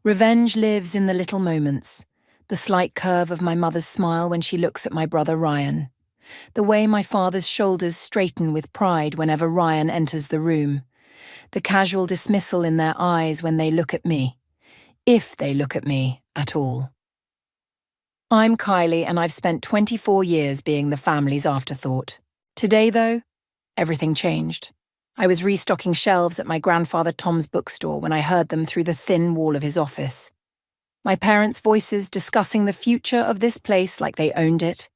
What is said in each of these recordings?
Revenge lives in the little moments, the slight curve of my mother's smile when she looks at my brother Ryan, the way my father's shoulders straighten with pride whenever Ryan enters the room, the casual dismissal in their eyes when they look at me, if they look at me at all. I'm Kylie, and I've spent 24 years being the family's afterthought. Today, though, everything changed. I was restocking shelves at my grandfather Tom's bookstore when I heard them through the thin wall of his office. My parents' voices discussing the future of this place like they owned it.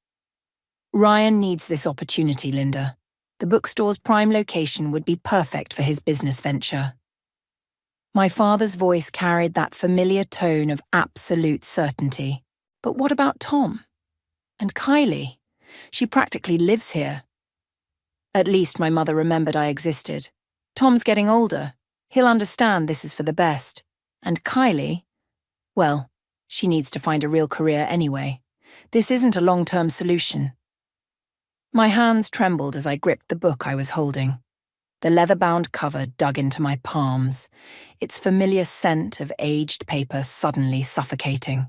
Ryan needs this opportunity, Linda. The bookstore's prime location would be perfect for his business venture. My father's voice carried that familiar tone of absolute certainty. But what about Tom? And Kylie? She practically lives here. At least my mother remembered I existed. Tom's getting older. He'll understand this is for the best. And Kylie? Well, she needs to find a real career anyway. This isn't a long-term solution. My hands trembled as I gripped the book I was holding. The leather-bound cover dug into my palms, its familiar scent of aged paper suddenly suffocating.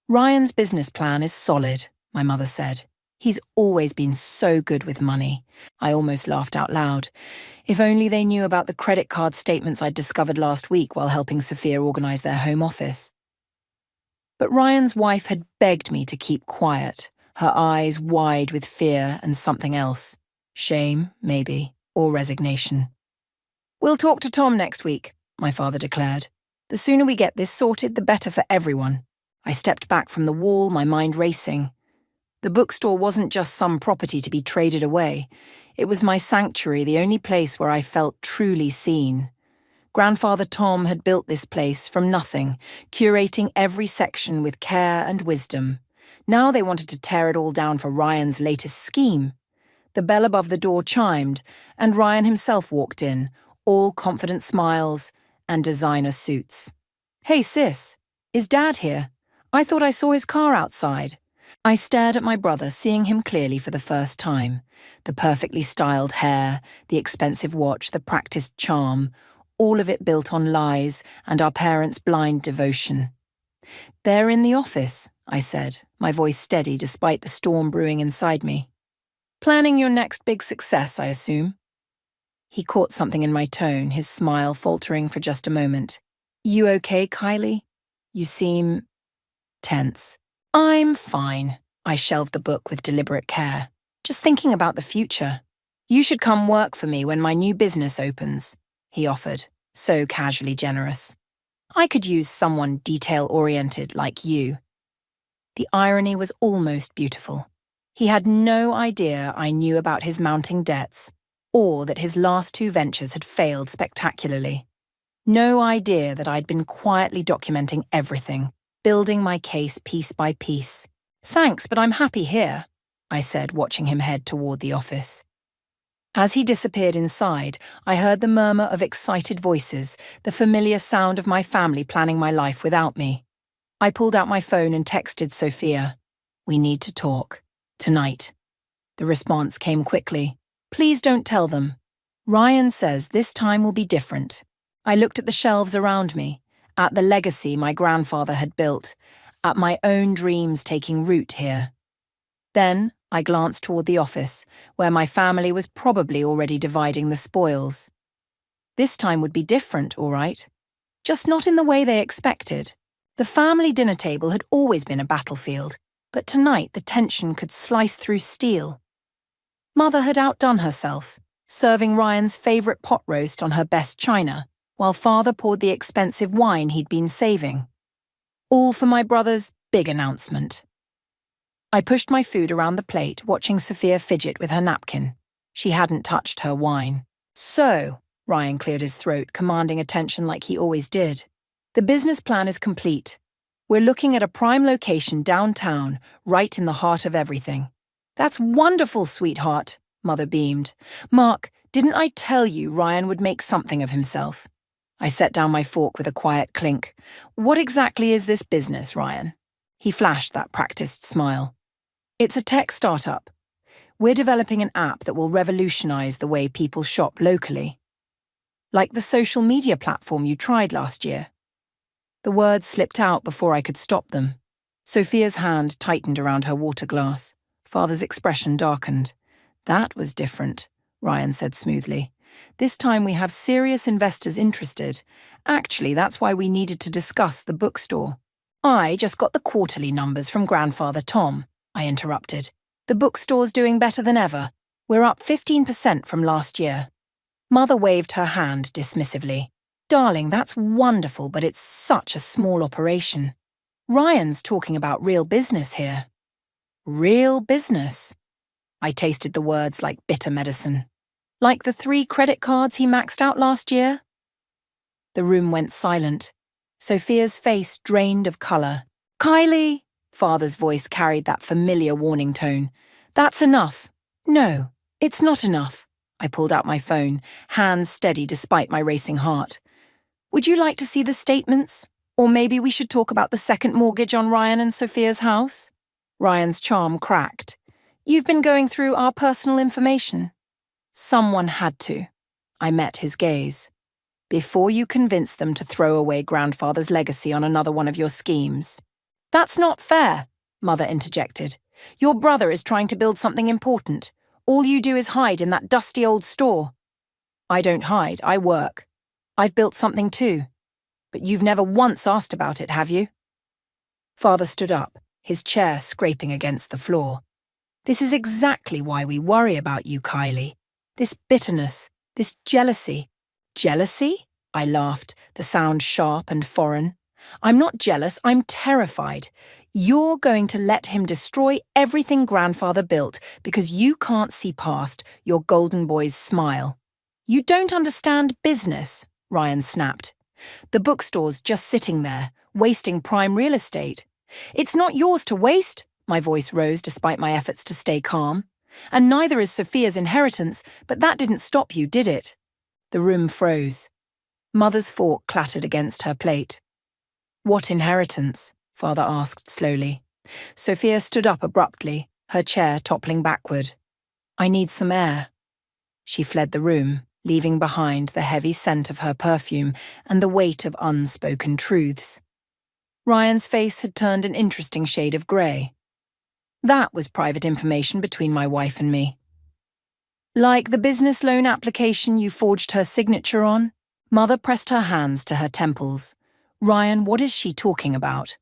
Ryan's business plan is solid, my mother said. He's always been so good with money. I almost laughed out loud. If only they knew about the credit card statements I'd discovered last week while helping Sophia organize their home office. But Ryan's wife had begged me to keep quiet, her eyes wide with fear and something else. Shame, maybe, or resignation. "We'll talk to Tom next week," my father declared. "The sooner we get this sorted, the better for everyone." I stepped back from the wall, my mind racing. The bookstore wasn't just some property to be traded away. It was my sanctuary, the only place where I felt truly seen. Grandfather Tom had built this place from nothing, curating every section with care and wisdom. Now they wanted to tear it all down for Ryan's latest scheme. The bell above the door chimed, and Ryan himself walked in, all confident smiles and designer suits. "Hey, sis, is Dad here? I thought I saw his car outside." I stared at my brother, seeing him clearly for the first time. The perfectly styled hair, the expensive watch, the practiced charm, all of it built on lies and our parents' blind devotion. "They're in the office," I said, my voice steady despite the storm brewing inside me. "Planning your next big success, I assume?" He caught something in my tone, his smile faltering for just a moment. "You okay, Kylie? You seem tense." "I'm fine." I shelved the book with deliberate care. "Just thinking about the future. You should come work for me when my new business opens," he offered, so casually generous. "I could use someone detail-oriented like you." The irony was almost beautiful. He had no idea I knew about his mounting debts, or that his last two ventures had failed spectacularly. No idea that I'd been quietly documenting everything, building my case piece by piece. "Thanks, but I'm happy here," I said, watching him head toward the office. As he disappeared inside, I heard the murmur of excited voices, the familiar sound of my family planning my life without me. I pulled out my phone and texted Sophia. "We need to talk. Tonight." The response came quickly. "Please don't tell them. Ryan says this time will be different." I looked at the shelves around me, at the legacy my grandfather had built, at my own dreams taking root here. Then I glanced toward the office, where my family was probably already dividing the spoils. This time would be different, all right. Just not in the way they expected. The family dinner table had always been a battlefield, but tonight the tension could slice through steel. Mother had outdone herself, serving Ryan's favourite pot roast on her best china, while father poured the expensive wine he'd been saving. All for my brother's big announcement. I pushed my food around the plate, watching Sophia fidget with her napkin. She hadn't touched her wine. "So," Ryan cleared his throat, commanding attention like he always did. "The business plan is complete. We're looking at a prime location downtown, right in the heart of everything." "That's wonderful, sweetheart," Mother beamed. "Mark, didn't I tell you Ryan would make something of himself?" I set down my fork with a quiet clink. "What exactly is this business, Ryan?" He flashed that practiced smile. "It's a tech startup. We're developing an app that will revolutionize the way people shop locally. Like the social media platform you tried last year." The words slipped out before I could stop them. Sophia's hand tightened around her water glass. Father's expression darkened. That was different, Ryan said smoothly. This time we have serious investors interested. Actually, that's why we needed to discuss the bookstore. I just got the quarterly numbers from Grandfather Tom, I interrupted. The bookstore's doing better than ever. We're up 15% from last year. Mother waved her hand dismissively. Darling, that's wonderful, but it's such a small operation. Ryan's talking about real business here. Real business? I tasted the words like bitter medicine. Like the 3 credit cards he maxed out last year? The room went silent. Sophia's face drained of colour. Kylie! Father's voice carried that familiar warning tone. That's enough. No, it's not enough. I pulled out my phone, hands steady despite my racing heart. Would you like to see the statements? Or maybe we should talk about the second mortgage on Ryan and Sophia's house? Ryan's charm cracked. You've been going through our personal information. Someone had to. I met his gaze. Before you convince them to throw away Grandfather's legacy on another one of your schemes. That's not fair, Mother interjected. Your brother is trying to build something important. All you do is hide in that dusty old store. I don't hide, I work. I've built something too. But you've never once asked about it, have you? Father stood up, his chair scraping against the floor. This is exactly why we worry about you, Kylie. This bitterness, this jealousy. Jealousy? I laughed, the sound sharp and foreign. I'm not jealous, I'm terrified. You're going to let him destroy everything Grandfather built because you can't see past your golden boy's smile. You don't understand business, Ryan snapped. The bookstore's just sitting there, wasting prime real estate. It's not yours to waste, my voice rose despite my efforts to stay calm. And neither is Sophia's inheritance, but that didn't stop you, did it? The room froze. Mother's fork clattered against her plate. What inheritance? Father asked slowly. Sophia stood up abruptly, her chair toppling backward. I need some air. She fled the room, leaving behind the heavy scent of her perfume and the weight of unspoken truths. Ryan's face had turned an interesting shade of grey. That was private information between my wife and me. Like the business loan application you forged her signature on? Mother pressed her hands to her temples. Ryan, what is she talking about?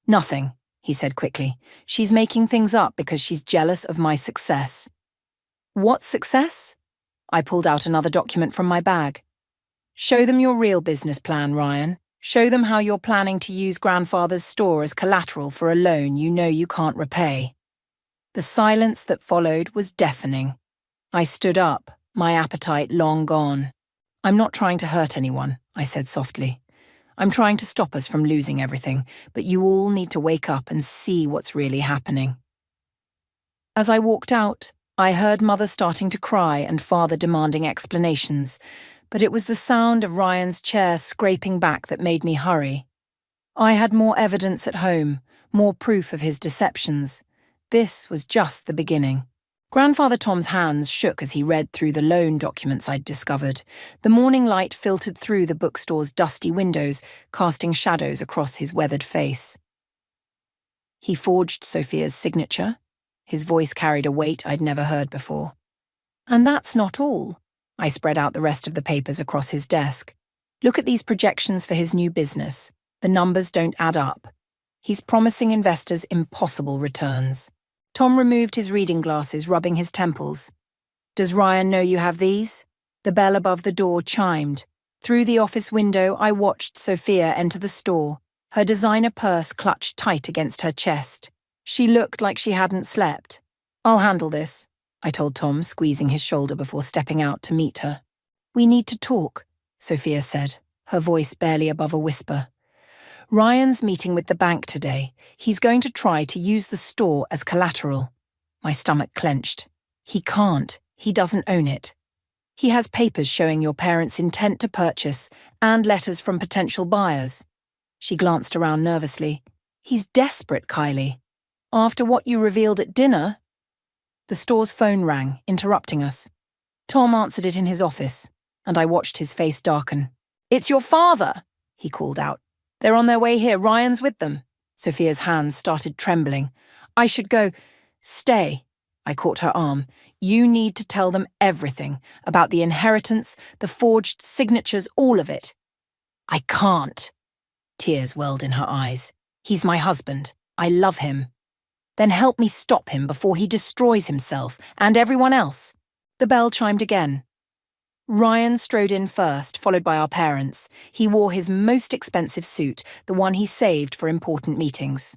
Nothing, he said quickly. She's making things up because she's jealous of my success. What success? I pulled out another document from my bag. Show them your real business plan, Ryan. Show them how you're planning to use Grandfather's store as collateral for a loan you know you can't repay. The silence that followed was deafening. I stood up, my appetite long gone. I'm not trying to hurt anyone, I said softly. I'm trying to stop us from losing everything, but you all need to wake up and see what's really happening. As I walked out, I heard Mother starting to cry and Father demanding explanations, but it was the sound of Ryan's chair scraping back that made me hurry. I had more evidence at home, more proof of his deceptions. This was just the beginning. Grandfather Tom's hands shook as he read through the loan documents I'd discovered. The morning light filtered through the bookstore's dusty windows, casting shadows across his weathered face. He forged Sophia's signature. His voice carried a weight I'd never heard before. And that's not all. I spread out the rest of the papers across his desk. Look at these projections for his new business. The numbers don't add up. He's promising investors impossible returns. Tom removed his reading glasses, rubbing his temples. Does Ryan know you have these? The bell above the door chimed. Through the office window, I watched Sophia enter the store, her designer purse clutched tight against her chest. She looked like she hadn't slept. I'll handle this, I told Tom, squeezing his shoulder before stepping out to meet her. We need to talk, Sophia said, her voice barely above a whisper. Ryan's meeting with the bank today. He's going to try to use the store as collateral. My stomach clenched. He can't. He doesn't own it. He has papers showing your parents' intent to purchase and letters from potential buyers. She glanced around nervously. He's desperate, Kylie. After what you revealed at dinner? The store's phone rang, interrupting us. Tom answered it in his office, and I watched his face darken. It's your father, he called out. They're on their way here. Ryan's with them. Sophia's hands started trembling. I should go. Stay. I caught her arm. You need to tell them everything about the inheritance, the forged signatures, all of it. I can't. Tears welled in her eyes. He's my husband. I love him. Then help me stop him before he destroys himself and everyone else. The bell chimed again. Ryan strode in first, followed by our parents. He wore his most expensive suit, the one he saved for important meetings.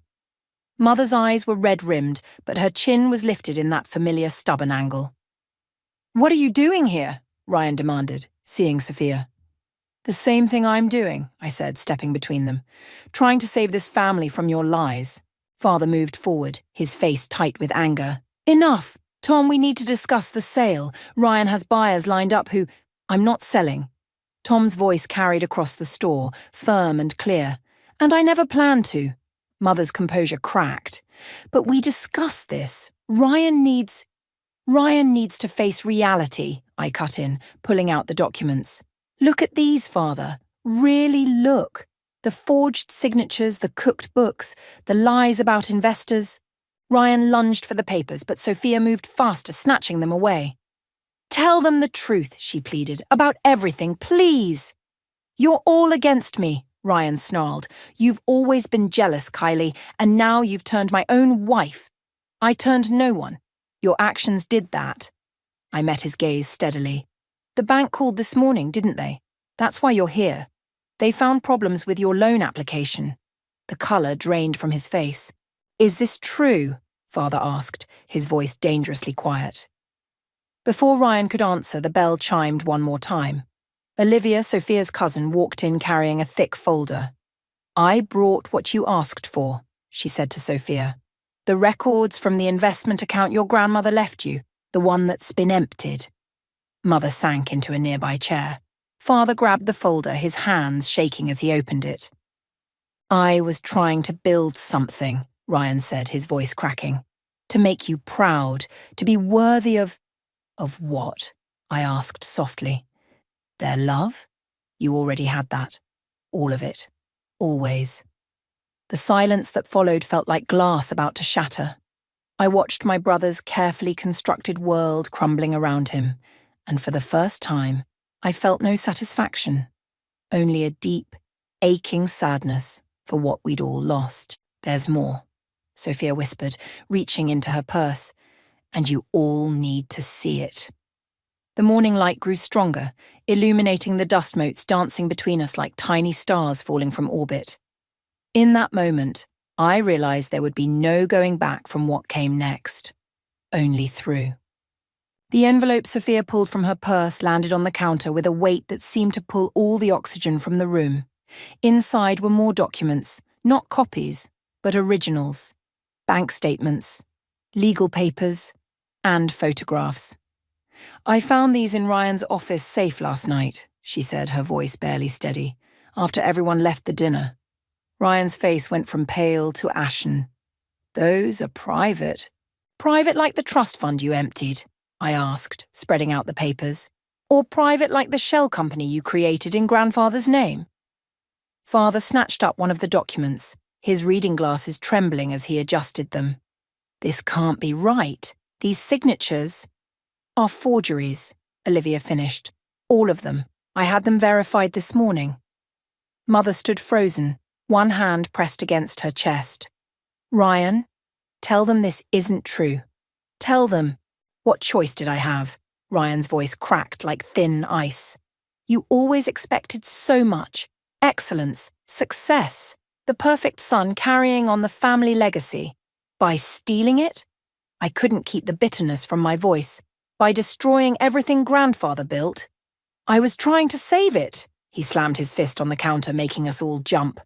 Mother's eyes were red-rimmed, but her chin was lifted in that familiar stubborn angle. What are you doing here? Ryan demanded, seeing Sophia. The same thing I'm doing, I said, stepping between them. Trying to save this family from your lies. Father moved forward, his face tight with anger. Enough! Tom, we need to discuss the sale. Ryan has buyers lined up who... I'm not selling. Tom's voice carried across the store, firm and clear. And I never planned to. Mother's composure cracked. But we discussed this. Ryan needs to face reality, I cut in, pulling out the documents. Look at these, Father. Really look. The forged signatures, the cooked books, the lies about investors. Ryan lunged for the papers, but Sophia moved faster, snatching them away. Tell them the truth, she pleaded, about everything, please. You're all against me, Ryan snarled. You've always been jealous, Kylie, and now you've turned my own wife. I turned no one. Your actions did that. I met his gaze steadily. The bank called this morning, didn't they? That's why you're here. They found problems with your loan application. The colour drained from his face. Is this true? Father asked, his voice dangerously quiet. Before Ryan could answer, the bell chimed one more time. Olivia, Sophia's cousin, walked in carrying a thick folder. I brought what you asked for, she said to Sophia. The records from the investment account your grandmother left you, the one that's been emptied. Mother sank into a nearby chair. Father grabbed the folder, his hands shaking as he opened it. I was trying to build something, Ryan said, his voice cracking. To make you proud, to be worthy of... Of what? I asked softly. Their love? You already had that. All of it. Always. The silence that followed felt like glass about to shatter. I watched my brother's carefully constructed world crumbling around him, and for the first time, I felt no satisfaction. Only a deep, aching sadness for what we'd all lost. There's more, Sophia whispered, reaching into her purse. And you all need to see it. The morning light grew stronger, illuminating the dust motes dancing between us like tiny stars falling from orbit. In that moment, I realized there would be no going back from what came next. Only through. The envelope Sophia pulled from her purse landed on the counter with a weight that seemed to pull all the oxygen from the room. Inside were more documents, not copies, but originals. Bank statements, legal papers, and photographs. I found these in Ryan's office safe last night, she said, her voice barely steady, after everyone left the dinner. Ryan's face went from pale to ashen. Those are private. Private like the trust fund you emptied, I asked, spreading out the papers. Or private like the shell company you created in grandfather's name? Father snatched up one of the documents, his reading glasses trembling as he adjusted them. This can't be right. These signatures are forgeries, Olivia finished. All of them. I had them verified this morning. Mother stood frozen, one hand pressed against her chest. Ryan, tell them this isn't true. Tell them. What choice did I have? Ryan's voice cracked like thin ice. You always expected so much. Excellence, success, the perfect son carrying on the family legacy. By stealing it? I couldn't keep the bitterness from my voice. By destroying everything grandfather built? I was trying to save it. He slammed his fist on the counter, making us all jump.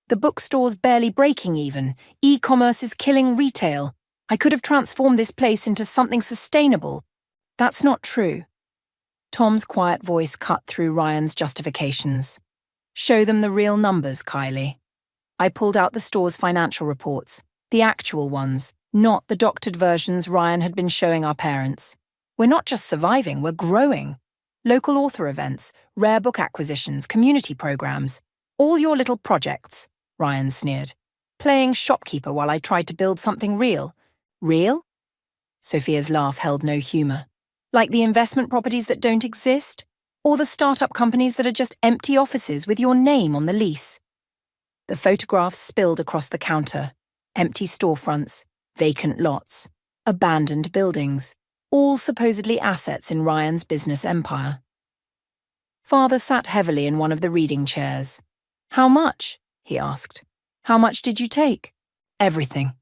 The bookstore's barely breaking even. E-commerce is killing retail. I could have transformed this place into something sustainable. That's not true. Tom's quiet voice cut through Ryan's justifications. Show them the real numbers, Kylie. I pulled out the store's financial reports, the actual ones, not the doctored versions Ryan had been showing our parents. We're not just surviving, we're growing. Local author events, rare book acquisitions, community programs, all your little projects, Ryan sneered. Playing shopkeeper while I tried to build something real. Real? Sophia's laugh held no humour. Like the investment properties that don't exist? Or the startup companies that are just empty offices with your name on the lease? The photographs spilled across the counter. Empty storefronts, vacant lots, abandoned buildings, all supposedly assets in Ryan's business empire. Father sat heavily in one of the reading chairs. How much? He asked. How much did you take? Everything,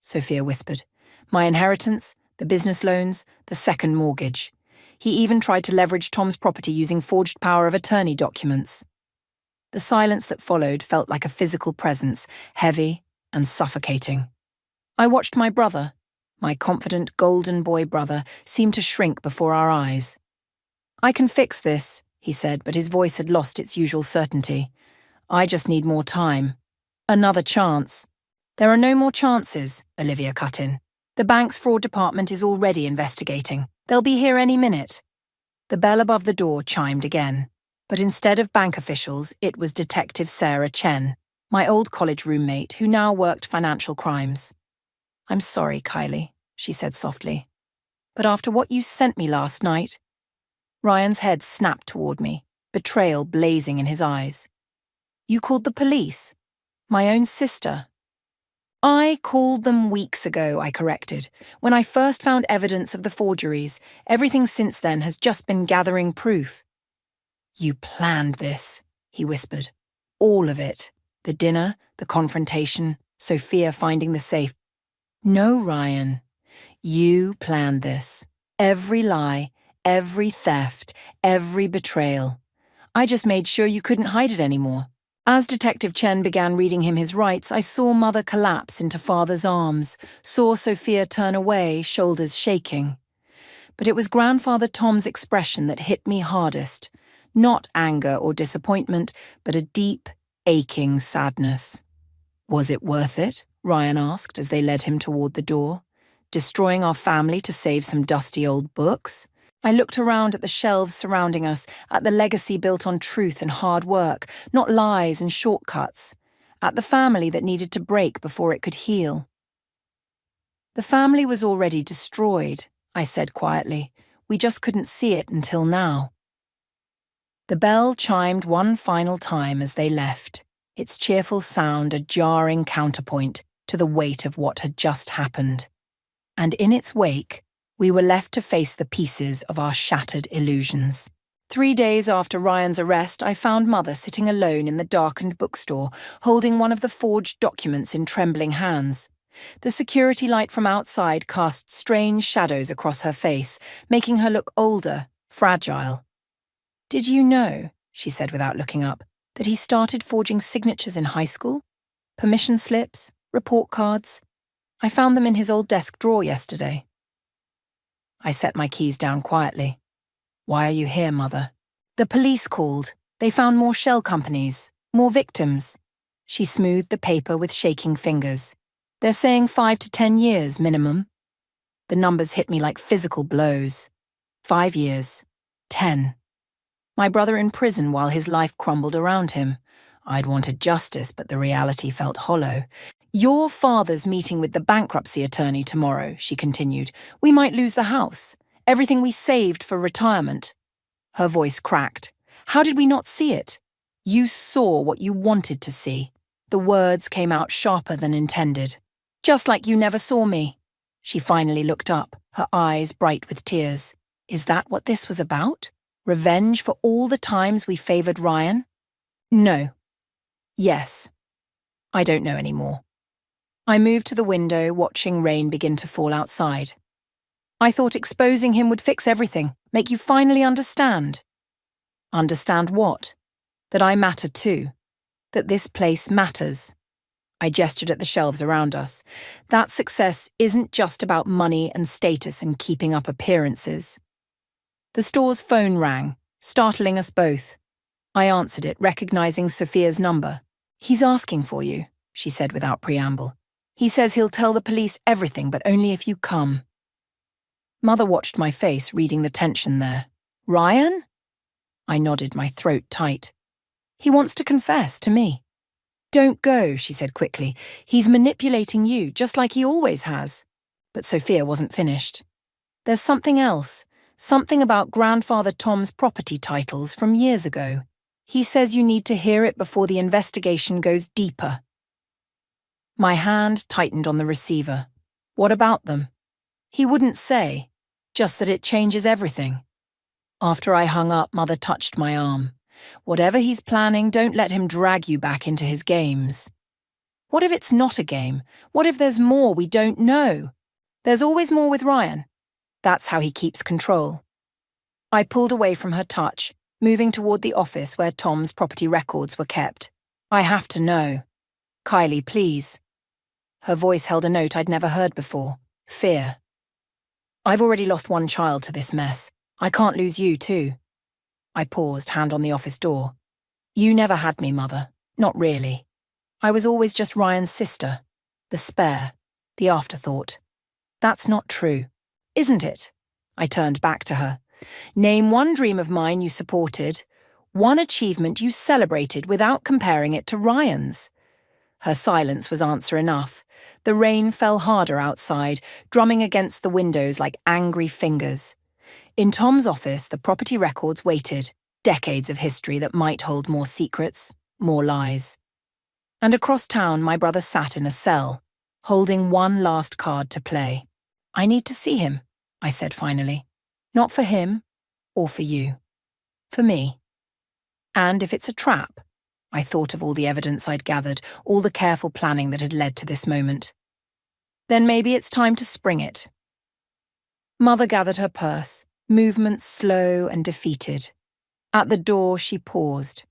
Sophia whispered. My inheritance, the business loans, the second mortgage. He even tried to leverage Tom's property using forged power of attorney documents. The silence that followed felt like a physical presence, heavy and suffocating. I watched my brother, my confident golden boy brother, seem to shrink before our eyes. I can fix this, he said, but his voice had lost its usual certainty. I just need more time. Another chance. There are no more chances, Olivia cut in. The bank's fraud department is already investigating. They'll be here any minute. The bell above the door chimed again. But instead of bank officials, it was Detective Sarah Chen, my old college roommate who now worked financial crimes. I'm sorry, Kylie, she said softly. But after what you sent me last night... Ryan's head snapped toward me, betrayal blazing in his eyes. You called the police? My own sister? I called them weeks ago, I corrected. When I first found evidence of the forgeries, everything since then has just been gathering proof. You planned this, he whispered. All of it. The dinner, the confrontation, Sophia finding the safe. No, Ryan. You planned this. Every lie, every theft, every betrayal. I just made sure you couldn't hide it anymore. As Detective Chen began reading him his rights, I saw Mother collapse into Father's arms, saw Sophia turn away, shoulders shaking. But it was Grandfather Tom's expression that hit me hardest. Not anger or disappointment, but a deep, aching sadness. Was it worth it? Ryan asked as they led him toward the door. Destroying our family to save some dusty old books? I looked around at the shelves surrounding us, at the legacy built on truth and hard work, not lies and shortcuts, at the family that needed to break before it could heal. The family was already destroyed, I said quietly. We just couldn't see it until now. The bell chimed one final time as they left, its cheerful sound a jarring counterpoint to the weight of what had just happened. And in its wake, we were left to face the pieces of our shattered illusions. 3 days after Ryan's arrest, I found Mother sitting alone in the darkened bookstore, holding one of the forged documents in trembling hands. The security light from outside cast strange shadows across her face, making her look older, fragile. Did you know, she said without looking up, that he started forging signatures in high school? Permission slips, report cards. I found them in his old desk drawer yesterday. I set my keys down quietly. Why are you here, Mother? The police called. They found more shell companies, more victims. She smoothed the paper with shaking fingers. They're saying 5 to 10 years minimum. The numbers hit me like physical blows. 5 years. 10. My brother in prison while his life crumbled around him. I'd wanted justice, but the reality felt hollow. Your father's meeting with the bankruptcy attorney tomorrow, she continued. We might lose the house. Everything we saved for retirement. Her voice cracked. How did we not see it? You saw what you wanted to see. The words came out sharper than intended. Just like you never saw me. She finally looked up, her eyes bright with tears. Is that what this was about? Revenge for all the times we favored Ryan? No. Yes. I don't know anymore. I moved to the window, watching rain begin to fall outside. I thought exposing him would fix everything, make you finally understand. Understand what? That I matter too. That this place matters. I gestured at the shelves around us. That success isn't just about money and status and keeping up appearances. The store's phone rang, startling us both. I answered it, recognizing Sophia's number. He's asking for you, she said without preamble. He says he'll tell the police everything, but only if you come. Mother watched my face, reading the tension there. Ryan? I nodded, my throat tight. He wants to confess to me. Don't go, she said quickly. He's manipulating you, just like he always has. But Sophia wasn't finished. There's something else. Something about Grandfather Tom's property titles from years ago. He says you need to hear it before the investigation goes deeper. My hand tightened on the receiver. What about them? He wouldn't say, just that it changes everything. After I hung up, Mother touched my arm. Whatever he's planning, don't let him drag you back into his games. What if it's not a game? What if there's more we don't know? There's always more with Ryan. That's how he keeps control. I pulled away from her touch, moving toward the office where Tom's property records were kept. I have to know. Kylie, please. Her voice held a note I'd never heard before. Fear. I've already lost one child to this mess. I can't lose you, too. I paused, hand on the office door. You never had me, Mother. Not really. I was always just Ryan's sister. The spare. The afterthought. That's not true. Isn't it? I turned back to her. Name one dream of mine you supported. One achievement you celebrated without comparing it to Ryan's. Her silence was answer enough. The rain fell harder outside, drumming against the windows like angry fingers. In Tom's office, the property records waited, decades of history that might hold more secrets, more lies. And across town, my brother sat in a cell, holding one last card to play. I need to see him, I said finally. Not for him, or for you. For me. And if it's a trap, I thought of all the evidence I'd gathered, all the careful planning that had led to this moment. Then maybe it's time to spring it. Mother gathered her purse, movements slow and defeated. At the door, she paused.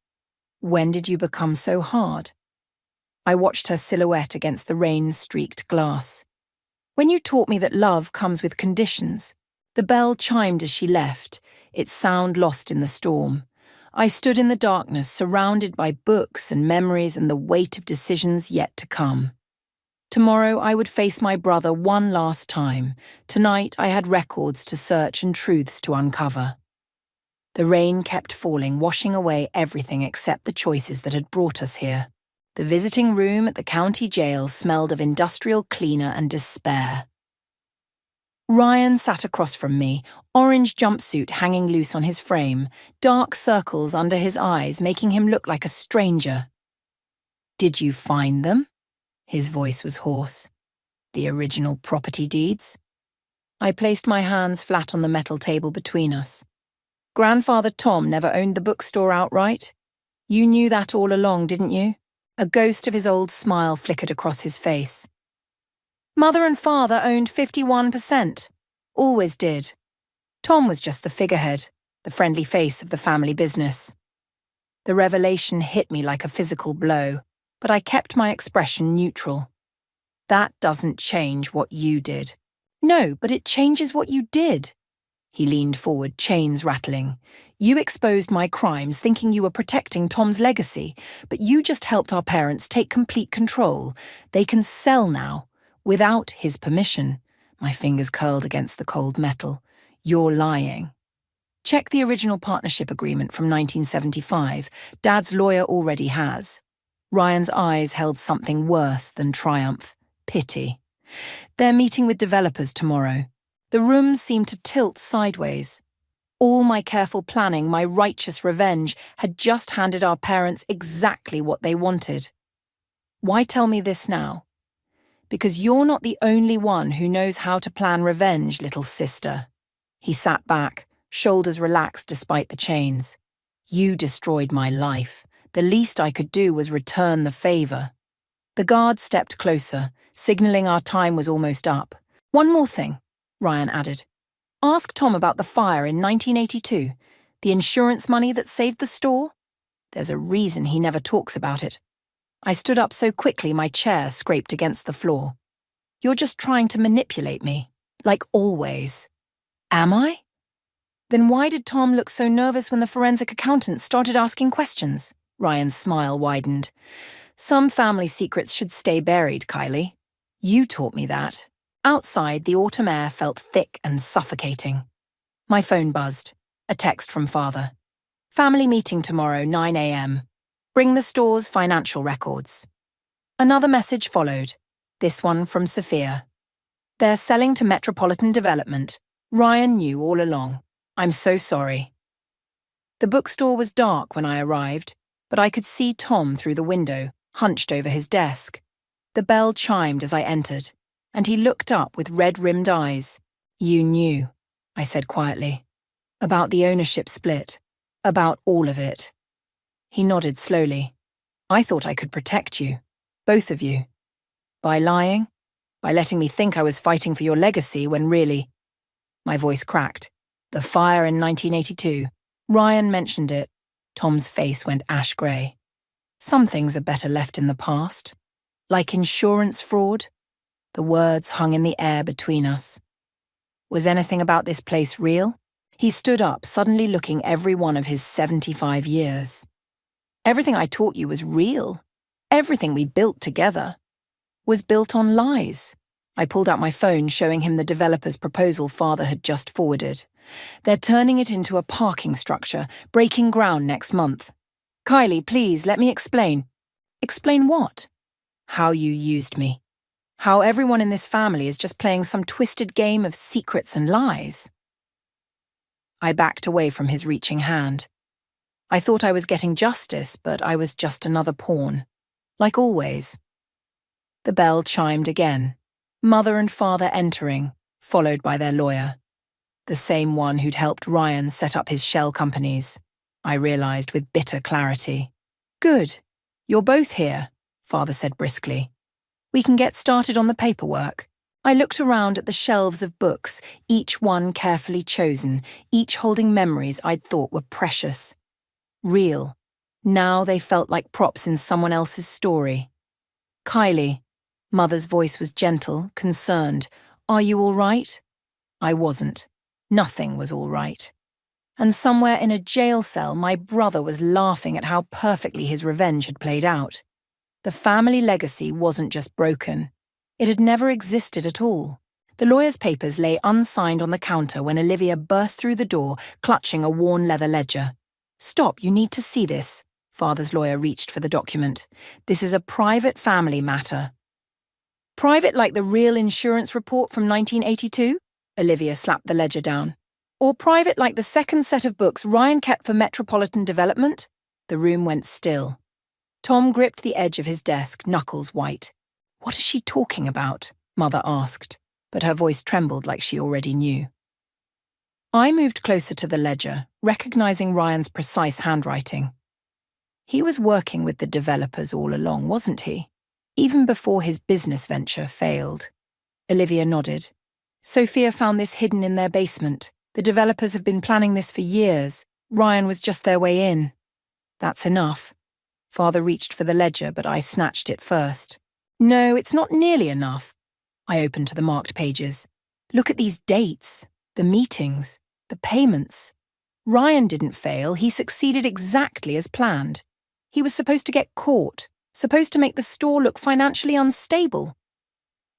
When did you become so hard? I watched her silhouette against the rain-streaked glass. When you taught me that love comes with conditions. The bell chimed as she left, its sound lost in the storm. I stood in the darkness, surrounded by books and memories and the weight of decisions yet to come. Tomorrow I would face my brother one last time. Tonight I had records to search and truths to uncover. The rain kept falling, washing away everything except the choices that had brought us here. The visiting room at the county jail smelled of industrial cleaner and despair. Ryan sat across from me, orange jumpsuit hanging loose on his frame, dark circles under his eyes making him look like a stranger. Did you find them? His voice was hoarse. The original property deeds? I placed my hands flat on the metal table between us. Grandfather Tom never owned the bookstore outright. You knew that all along, didn't you? A ghost of his old smile flickered across his face. Mother and father owned 51%. Always did. Tom was just the figurehead, the friendly face of the family business. The revelation hit me like a physical blow, but I kept my expression neutral. That doesn't change what you did. No, but it changes what you did. He leaned forward, chains rattling. You exposed my crimes thinking you were protecting Tom's legacy, but you just helped our parents take complete control. They can sell now. Without his permission. My fingers curled against the cold metal. You're lying. Check the original partnership agreement from 1975. Dad's lawyer already has. Ryan's eyes held something worse than triumph. Pity. They're meeting with developers tomorrow. The rooms seemed to tilt sideways. All my careful planning, my righteous revenge, had just handed our parents exactly what they wanted. Why tell me this now? Because you're not the only one who knows how to plan revenge, little sister. He sat back, shoulders relaxed despite the chains. You destroyed my life. The least I could do was return the favor. The guard stepped closer, signaling our time was almost up. One more thing, Ryan added. Ask Tom about the fire in 1982, the insurance money that saved the store. There's a reason he never talks about it. I stood up so quickly my chair scraped against the floor. You're just trying to manipulate me, like always. Am I? Then why did Tom look so nervous when the forensic accountant started asking questions? Ryan's smile widened. Some family secrets should stay buried, Kylie. You taught me that. Outside, the autumn air felt thick and suffocating. My phone buzzed. A text from Father. Family meeting tomorrow, 9 a.m. Bring the store's financial records. Another message followed, this one from Sophia. They're selling to Metropolitan Development. Ryan knew all along. I'm so sorry. The bookstore was dark when I arrived, but I could see Tom through the window, hunched over his desk. The bell chimed as I entered, and he looked up with red-rimmed eyes. You knew, I said quietly. About the ownership split. About all of it. He nodded slowly. I thought I could protect you. Both of you. By lying? By letting me think I was fighting for your legacy when really... My voice cracked. The fire in 1982. Ryan mentioned it. Tom's face went ash-grey. Some things are better left in the past. Like insurance fraud. The words hung in the air between us. Was anything about this place real? He stood up, suddenly looking every one of his 75 years. Everything I taught you was real. Everything we built together was built on lies. I pulled out my phone, showing him the developer's proposal Father had just forwarded. They're turning it into a parking structure, breaking ground next month. Kylie, please, let me explain. Explain what? How you used me. How everyone in this family is just playing some twisted game of secrets and lies. I backed away from his reaching hand. I thought I was getting justice, but I was just another pawn. Like always. The bell chimed again. Mother and father entering, followed by their lawyer. The same one who'd helped Ryan set up his shell companies, I realized with bitter clarity. Good. You're both here, Father said briskly. We can get started on the paperwork. I looked around at the shelves of books, each one carefully chosen, each holding memories I'd thought were precious. Real. Now they felt like props in someone else's story. Kylie. Mother's voice was gentle, concerned. Are you all right? I wasn't. Nothing was all right. And somewhere in a jail cell, my brother was laughing at how perfectly his revenge had played out. The family legacy wasn't just broken. It had never existed at all. The lawyer's papers lay unsigned on the counter when Olivia burst through the door, clutching a worn leather ledger. Stop, you need to see this. Father's lawyer reached for the document. This is a private family matter. Private like the real insurance report from 1982? Olivia slapped the ledger down. Or private like the second set of books Ryan kept for Metropolitan Development? The room went still. Tom gripped the edge of his desk, knuckles white. What is she talking about? Mother asked, but her voice trembled like she already knew. I moved closer to the ledger, recognizing Ryan's precise handwriting. He was working with the developers all along, wasn't he? Even before his business venture failed. Olivia nodded. Sophia found this hidden in their basement. The developers have been planning this for years. Ryan was just their way in. That's enough. Father reached for the ledger, but I snatched it first. No, it's not nearly enough. I opened to the marked pages. Look at these dates, the meetings, the payments. Ryan didn't fail, he succeeded exactly as planned. He was supposed to get caught, supposed to make the store look financially unstable.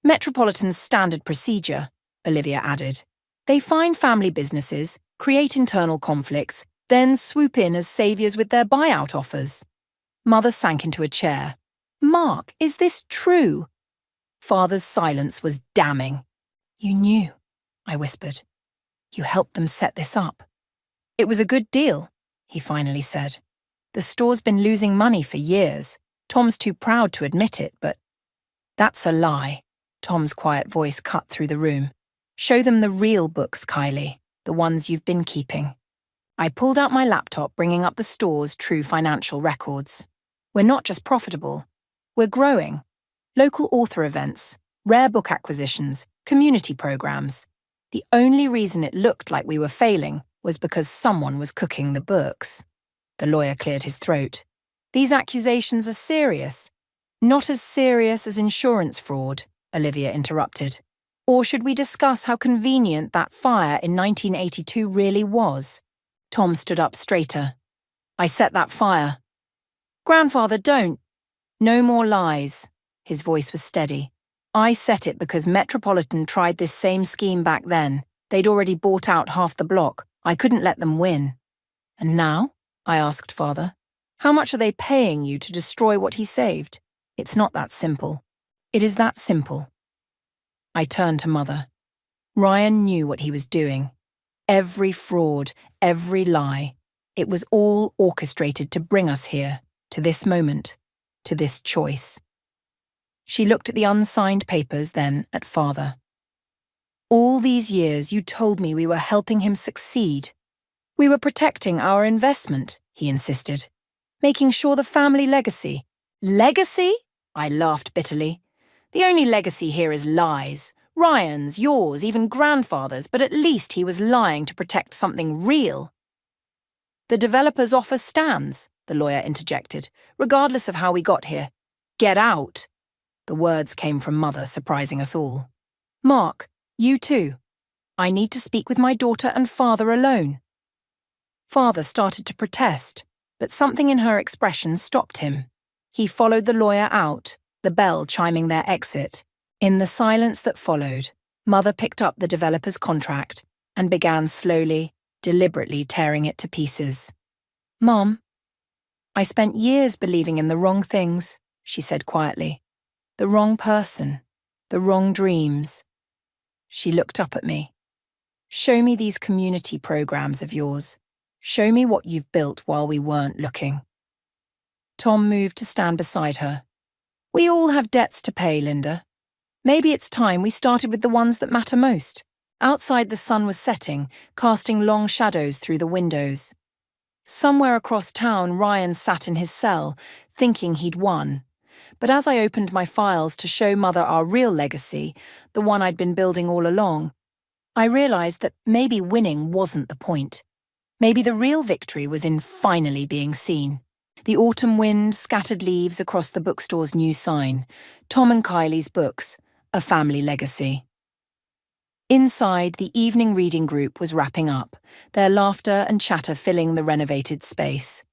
Metropolitan's standard procedure, Olivia added. They find family businesses, create internal conflicts, then swoop in as saviors with their buyout offers. Mother sank into a chair. Mark, is this true? Father's silence was damning. You knew, I whispered. You helped them set this up. It was a good deal, he finally said. The store's been losing money for years. Tom's too proud to admit it, but... That's a lie. Tom's quiet voice cut through the room. Show them the real books, Kylie, the ones you've been keeping. I pulled out my laptop, bringing up the store's true financial records. We're not just profitable. We're growing. Local author events, rare book acquisitions, community programs. The only reason it looked like we were failing was because someone was cooking the books. The lawyer cleared his throat. These accusations are serious. Not as serious as insurance fraud, Olivia interrupted. Or should we discuss how convenient that fire in 1982 really was? Tom stood up straighter. I set that fire. Grandfather, don't. No more lies. His voice was steady. I set it because Metropolitan tried this same scheme back then. They'd already bought out half the block. I couldn't let them win. And now? I asked Father. How much are they paying you to destroy what he saved? It's not that simple. It is that simple. I turned to Mother. Ryan knew what he was doing. Every fraud, every lie. It was all orchestrated to bring us here, to this moment, to this choice. She looked at the unsigned papers, then at Father. All these years you told me we were helping him succeed. We were protecting our investment, he insisted. Making sure the family legacy. Legacy? I laughed bitterly. The only legacy here is lies. Ryan's, yours, even grandfather's, but at least he was lying to protect something real. The developer's offer stands, the lawyer interjected, regardless of how we got here. Get out. The words came from Mother, surprising us all. Mark, you too. I need to speak with my daughter and Father alone. Father started to protest, but something in her expression stopped him. He followed the lawyer out, the bell chiming their exit. In the silence that followed, Mother picked up the developer's contract and began slowly, deliberately tearing it to pieces. Mom, I spent years believing in the wrong things, she said quietly. The wrong person, the wrong dreams. She looked up at me. Show me these community programs of yours. Show me what you've built while we weren't looking. Tom moved to stand beside her. We all have debts to pay, Linda. Maybe it's time we started with the ones that matter most. Outside the sun was setting, casting long shadows through the windows. Somewhere across town, Ryan sat in his cell, thinking he'd won. But as I opened my files to show Mother our real legacy, the one I'd been building all along, I realized that maybe winning wasn't the point. Maybe the real victory was in finally being seen. The autumn wind scattered leaves across the bookstore's new sign, Tom and Kylie's books, a family legacy. Inside, the evening reading group was wrapping up, their laughter and chatter filling the renovated space.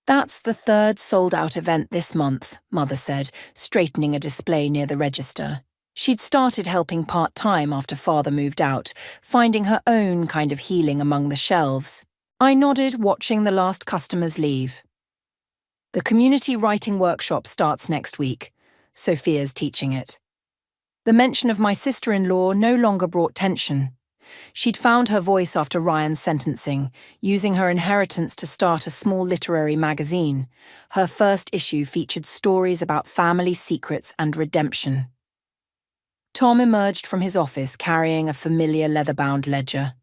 That's the third sold-out event this month, Mother said, straightening a display near the register. She'd started helping part-time after Father moved out, finding her own kind of healing among the shelves. I nodded, watching the last customers leave. The community writing workshop starts next week. Sophia's teaching it. The mention of my sister-in-law no longer brought tension. She'd found her voice after Ryan's sentencing, using her inheritance to start a small literary magazine. Her first issue featured stories about family secrets and redemption. Tom emerged from his office carrying a familiar leather-bound ledger.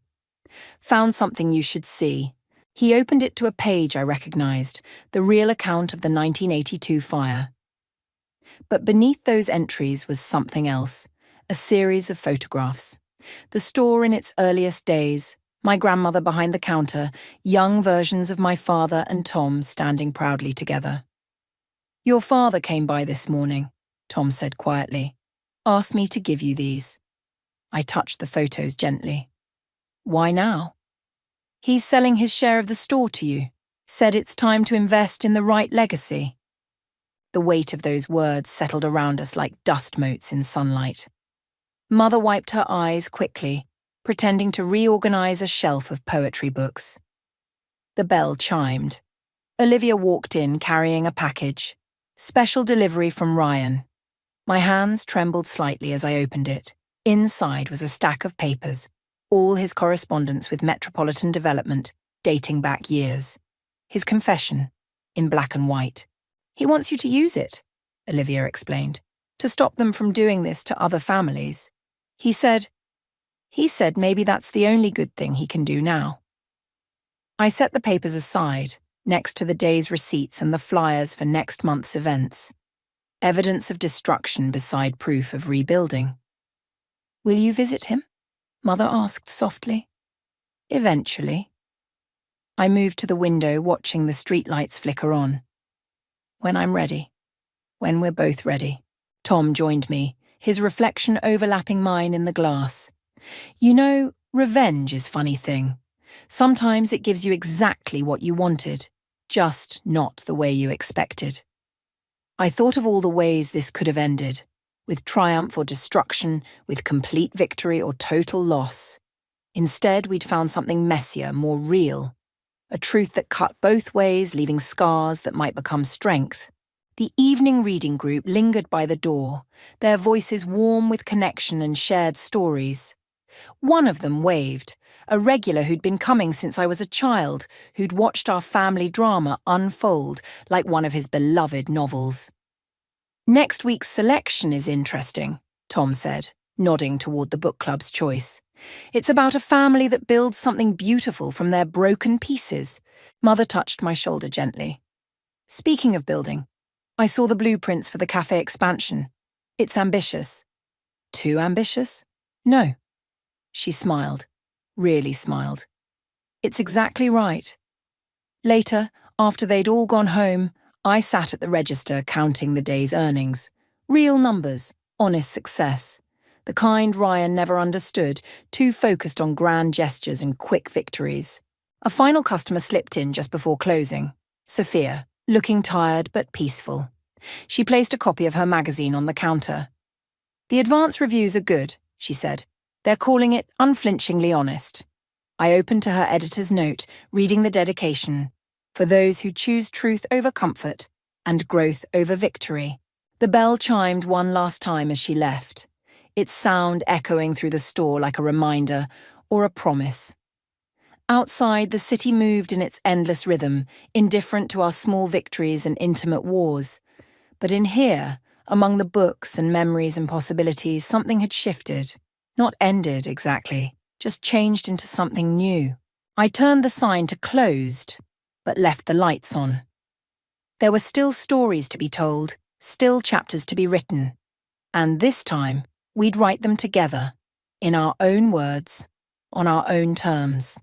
Found something you should see. He opened it to a page I recognized, the real account of the 1982 fire. But beneath those entries was something else, a series of photographs. The store in its earliest days, my grandmother behind the counter, young versions of my father and Tom standing proudly together. Your father came by this morning, Tom said quietly. Asked me to give you these. I touched the photos gently. Why now? He's selling his share of the store to you. Said it's time to invest in the right legacy. The weight of those words settled around us like dust motes in sunlight. Mother wiped her eyes quickly, pretending to reorganize a shelf of poetry books. The bell chimed. Olivia walked in carrying a package. Special delivery from Ryan. My hands trembled slightly as I opened it. Inside was a stack of papers, all his correspondence with Metropolitan Development, dating back years. His confession, in black and white. He wants you to use it, Olivia explained, to stop them from doing this to other families. He said maybe that's the only good thing he can do now. I set the papers aside, next to the day's receipts and the flyers for next month's events. Evidence of destruction beside proof of rebuilding. Will you visit him? Mother asked softly. Eventually. I moved to the window, watching the streetlights flicker on. When I'm ready. When we're both ready. Tom joined me, his reflection overlapping mine in the glass. You know, revenge is a funny thing. Sometimes it gives you exactly what you wanted, just not the way you expected. I thought of all the ways this could have ended, with triumph or destruction, with complete victory or total loss. Instead, we'd found something messier, more real. a truth that cut both ways, leaving scars that might become strength. The evening reading group lingered by the door, their voices warm with connection and shared stories. One of them waved, a regular who'd been coming since I was a child, who'd watched our family drama unfold like one of his beloved novels. "Next week's selection is interesting," Tom said, nodding toward the book club's choice. "It's about a family that builds something beautiful from their broken pieces." Mother touched my shoulder gently. "Speaking of building, I saw the blueprints for the cafe expansion. It's ambitious." "Too ambitious?" "No." She smiled, really smiled. "It's exactly right." Later, after they'd all gone home, I sat at the register counting the day's earnings. Real numbers, honest success. The kind Ryan never understood, too focused on grand gestures and quick victories. A final customer slipped in just before closing. Sophia, looking tired but peaceful. She placed a copy of her magazine on the counter. "The advance reviews are good," she said. "They're calling it unflinchingly honest." I opened to her editor's note, reading the dedication. "For those who choose truth over comfort and growth over victory." The bell chimed one last time as she left, its sound echoing through the store like a reminder or a promise. Outside, the city moved in its endless rhythm, indifferent to our small victories and intimate wars. But in here, among the books and memories and possibilities, something had shifted. Not ended, exactly, just changed into something new. I turned the sign to closed, but left the lights on. There were still stories to be told, still chapters to be written. And this time, we'd write them together, in our own words, on our own terms.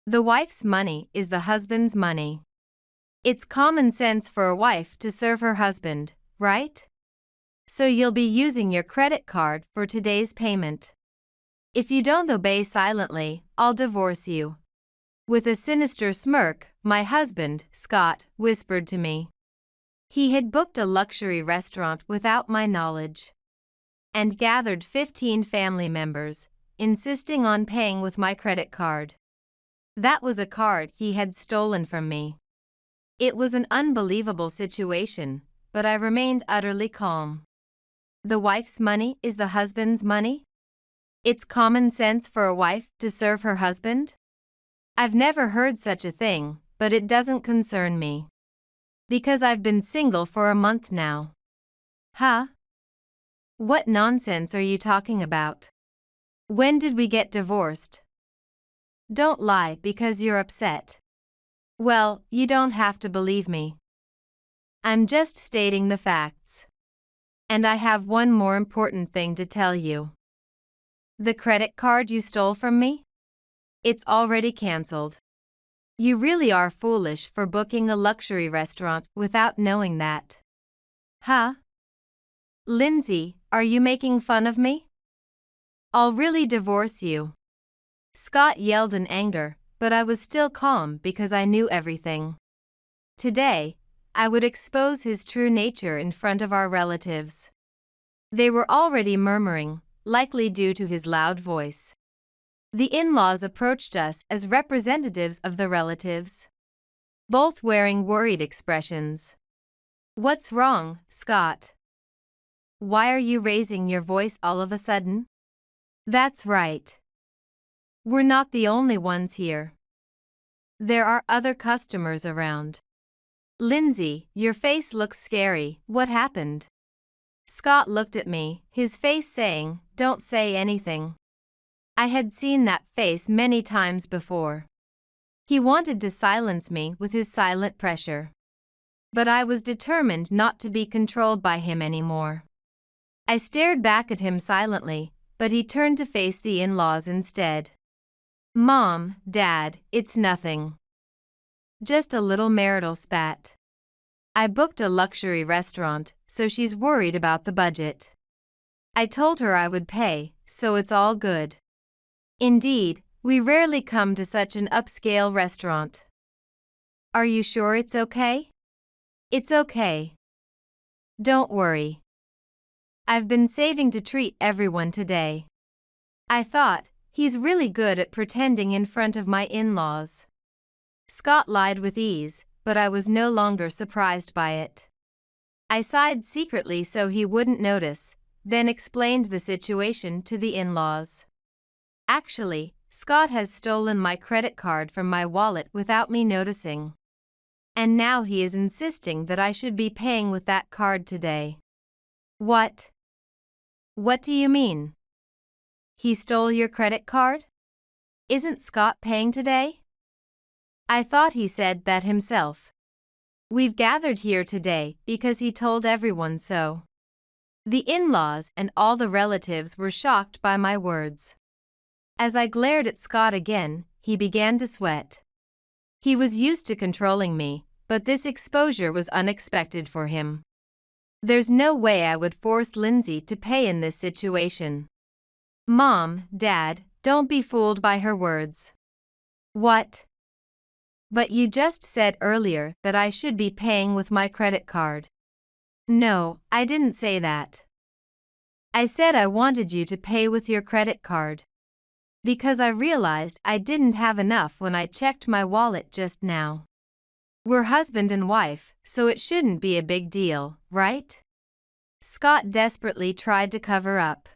The wife's money is the husband's money. It's common sense for a wife to serve her husband, right? So you'll be using your credit card for today's payment. If you don't obey silently, I'll divorce you. With a sinister smirk, my husband, Scott, whispered to me. He had booked a luxury restaurant without my knowledge and gathered 15 family members, insisting on paying with my credit card. That was a card he had stolen from me. It was an unbelievable situation, but I remained utterly calm. The wife's money is the husband's money? It's common sense for a wife to serve her husband? I've never heard such a thing, but it doesn't concern me. Because I've been single for a month now. Huh? What nonsense are you talking about? When did we get divorced? Don't lie because you're upset. Well, you don't have to believe me. I'm just stating the facts. And I have one more important thing to tell you. The credit card you stole from me? It's already canceled. You really are foolish for booking a luxury restaurant without knowing that. Huh? Lindsay, are you making fun of me? I'll really divorce you. Scott yelled in anger, but I was still calm because I knew everything. Today, I would expose his true nature in front of our relatives. They were already murmuring, likely due to his loud voice. The in-laws approached us as representatives of the relatives, both wearing worried expressions. What's wrong, Scott? Why are you raising your voice all of a sudden? That's right. We're not the only ones here. There are other customers around. Lindsay, your face looks scary. What happened? Scott looked at me, his face saying, "Don't say anything." I had seen that face many times before. He wanted to silence me with his silent pressure. But I was determined not to be controlled by him anymore. I stared back at him silently, but he turned to face the in-laws instead. Mom, Dad, it's nothing. Just a little marital spat. I booked a luxury restaurant, so she's worried about the budget. I told her I would pay, so it's all good. Indeed, we rarely come to such an upscale restaurant. Are you sure it's okay? It's okay. Don't worry. I've been saving to treat everyone today. I thought, he's really good at pretending in front of my in-laws. Scott lied with ease, but I was no longer surprised by it. I sighed secretly so he wouldn't notice, then explained the situation to the in-laws. Actually, Scott has stolen my credit card from my wallet without me noticing. And now he is insisting that I should be paying with that card today. What? What do you mean? He stole your credit card? Isn't Scott paying today? I thought he said that himself. We've gathered here today because he told everyone so. The in-laws and all the relatives were shocked by my words. As I glared at Scott again, he began to sweat. He was used to controlling me, but this exposure was unexpected for him. There's no way I would force Lindsay to pay in this situation. Mom, Dad, don't be fooled by her words. What? But you just said earlier that I should be paying with my credit card. No, I didn't say that. I said I wanted you to pay with your credit card. Because I realized I didn't have enough when I checked my wallet just now. We're husband and wife, so it shouldn't be a big deal, right? Scott desperately tried to cover up,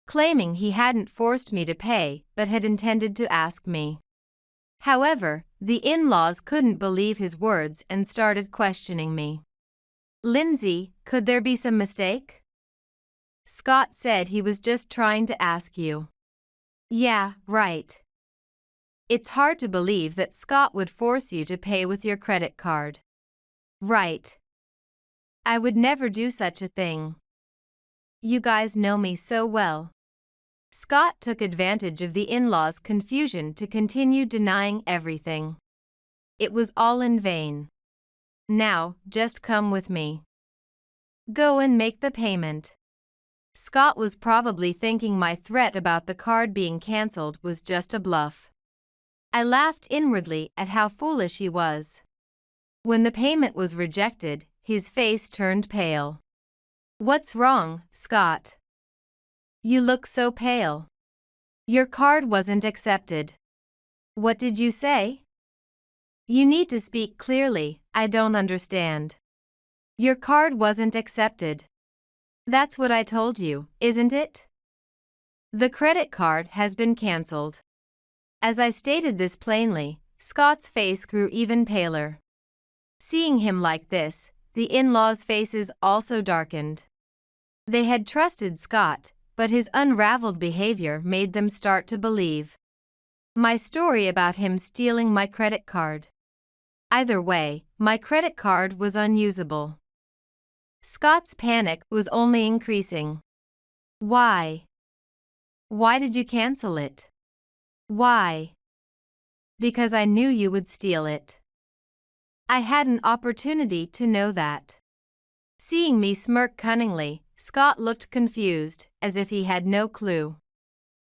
claiming he hadn't forced me to pay but had intended to ask me. However, the in-laws couldn't believe his words and started questioning me. Lindsay, could there be some mistake? Scott said he was just trying to ask you. Yeah, right. It's hard to believe that Scott would force you to pay with your credit card. Right. I would never do such a thing. You guys know me so well. Scott took advantage of the in-laws' confusion to continue denying everything. It was all in vain. Now, just come with me. Go and make the payment. Scott was probably thinking my threat about the card being cancelled was just a bluff. I laughed inwardly at how foolish he was. When the payment was rejected, his face turned pale. What's wrong, Scott? You look so pale. Your card wasn't accepted. What did you say? You need to speak clearly, I don't understand. Your card wasn't accepted. That's what I told you, isn't it? The credit card has been cancelled. As I stated this plainly, Scott's face grew even paler. Seeing him like this, the in-laws' faces also darkened. They had trusted Scott, but his unraveled behavior made them start to believe my story about him stealing my credit card. Either way, my credit card was unusable. Scott's panic was only increasing. Why? Why did you cancel it? Why? Because I knew you would steal it. I had an opportunity to know that. Seeing me smirk cunningly, Scott looked confused, as if he had no clue.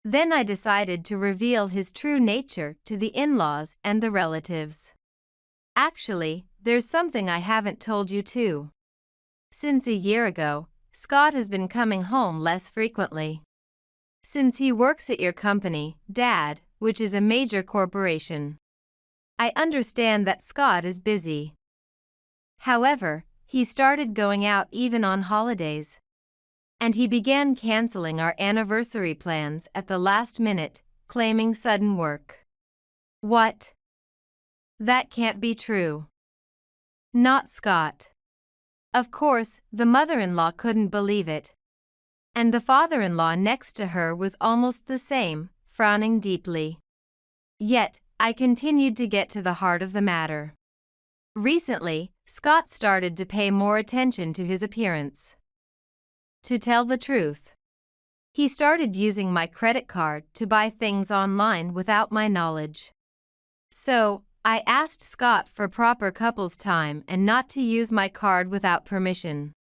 Then I decided to reveal his true nature to the in-laws and the relatives. Actually, there's something I haven't told you too. Since a year ago, Scott has been coming home less frequently. Since he works at your company, Dad, which is a major corporation. I understand that Scott is busy. However, he started going out even on holidays. And he began canceling our anniversary plans at the last minute, claiming sudden work. What? That can't be true. Not Scott. Of course, the mother-in-law couldn't believe it. And the father-in-law next to her was almost the same, frowning deeply. Yet, I continued to get to the heart of the matter. Recently, Scott started to pay more attention to his appearance. To tell the truth, he started using my credit card to buy things online without my knowledge. So, I asked Scott for proper couples time and not to use my card without permission.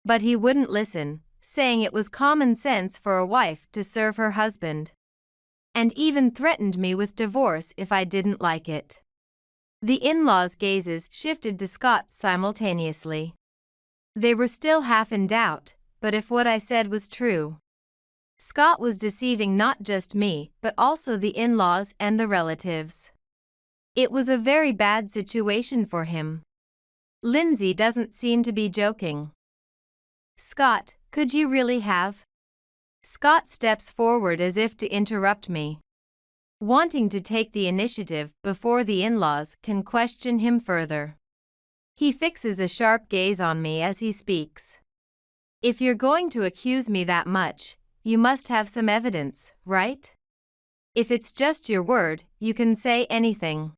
But he wouldn't listen, saying it was common sense for a wife to serve her husband. And even threatened me with divorce if I didn't like it. The in-laws' gazes shifted to Scott simultaneously. They were still half in doubt, but if what I said was true, Scott was deceiving not just me, but also the in-laws and the relatives. It was a very bad situation for him. Lindsay doesn't seem to be joking. Scott, could you really have? Scott steps forward as if to interrupt me, wanting to take the initiative before the in-laws can question him further. He fixes a sharp gaze on me as he speaks. If you're going to accuse me that much, you must have some evidence, right? If it's just your word, you can say anything.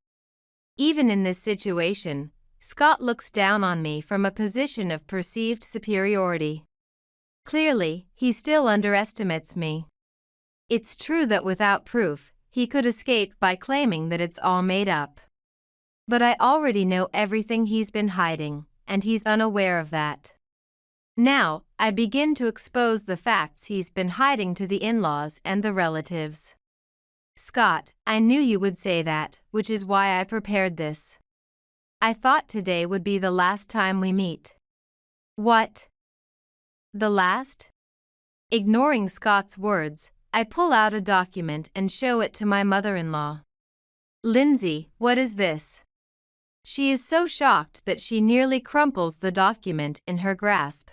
Even in this situation, Scott looks down on me from a position of perceived superiority. Clearly, he still underestimates me. It's true that without proof, he could escape by claiming that it's all made up. But I already know everything he's been hiding, and he's unaware of that. Now, I begin to expose the facts he's been hiding to the in-laws and the relatives. Scott, I knew you would say that, which is why I prepared this. I thought today would be the last time we meet. What? The last? Ignoring Scott's words, I pull out a document and show it to my mother-in-law. Lindsay, what is this? She is so shocked that she nearly crumples the document in her grasp.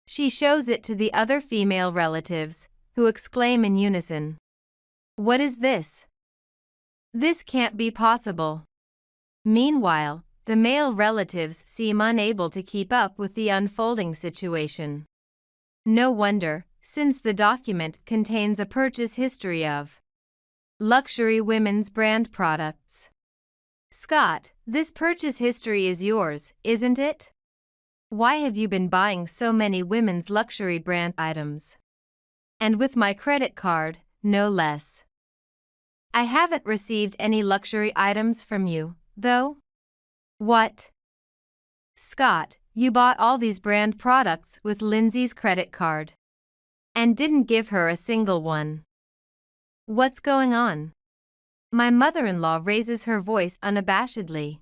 She shows it to the other female relatives, who exclaim in unison. What is this? This can't be possible. Meanwhile, the male relatives seem unable to keep up with the unfolding situation. No wonder, since the document contains a purchase history of luxury women's brand products. Scott, this purchase history is yours, isn't it? Why have you been buying so many women's luxury brand items? And with my credit card, no less. I haven't received any luxury items from you, though. What? Scott, you bought all these brand products with Lindsay's credit card. And didn't give her a single one. What's going on? My mother-in-law raises her voice unabashedly,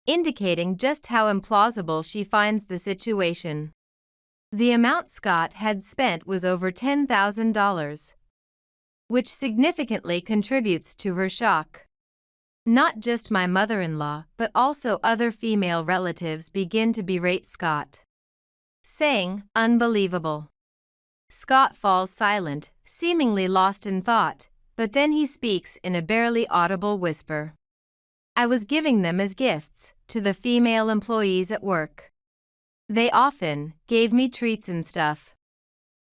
indicating just how implausible she finds the situation. The amount Scott had spent was over $10,000, which significantly contributes to her shock. Not just my mother-in-law, but also other female relatives begin to berate Scott, saying, "Unbelievable." Scott falls silent, seemingly lost in thought, but then he speaks in a barely audible whisper. I was giving them as gifts to the female employees at work. They often gave me treats and stuff.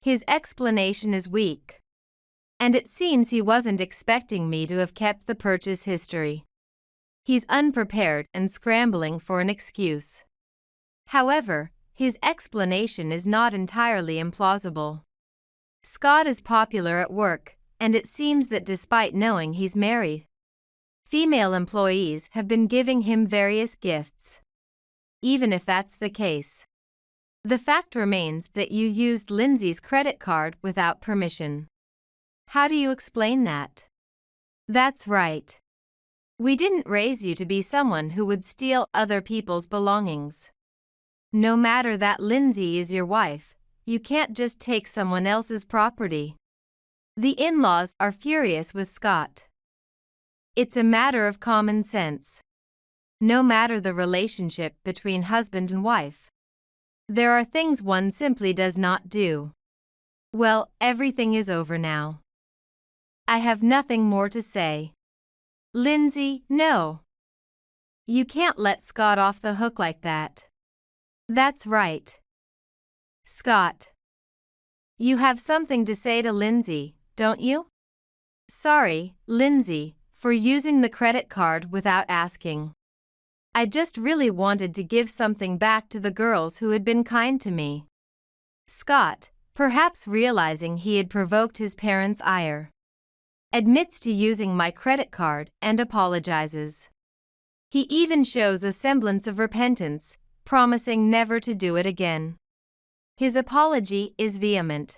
His explanation is weak, and it seems he wasn't expecting me to have kept the purchase history. He's unprepared and scrambling for an excuse. However, his explanation is not entirely implausible. Scott is popular at work, and it seems that despite knowing he's married, female employees have been giving him various gifts. Even if that's the case, the fact remains that you used Lindsay's credit card without permission. How do you explain that? That's right. We didn't raise you to be someone who would steal other people's belongings. No matter that Lindsay is your wife, you can't just take someone else's property. The in-laws are furious with Scott. It's a matter of common sense. No matter the relationship between husband and wife, there are things one simply does not do. Well, everything is over now. I have nothing more to say. Lindsay, no. You can't let Scott off the hook like that. That's right. Scott. You have something to say to Lindsay, don't you? Sorry, Lindsay, for using the credit card without asking. I just really wanted to give something back to the girls who had been kind to me. Scott, perhaps realizing he had provoked his parents' ire, admits to using my credit card and apologizes. He even shows a semblance of repentance, promising never to do it again. His apology is vehement.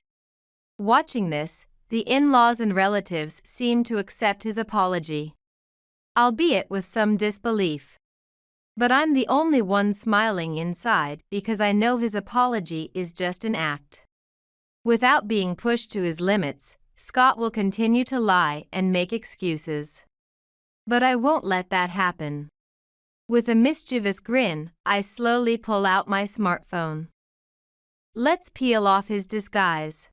Watching this, the in-laws and relatives seem to accept his apology, albeit with some disbelief. But I'm the only one smiling inside because I know his apology is just an act. Without being pushed to his limits, Scott will continue to lie and make excuses. But I won't let that happen. With a mischievous grin, I slowly pull out my smartphone. Let's peel off his disguise.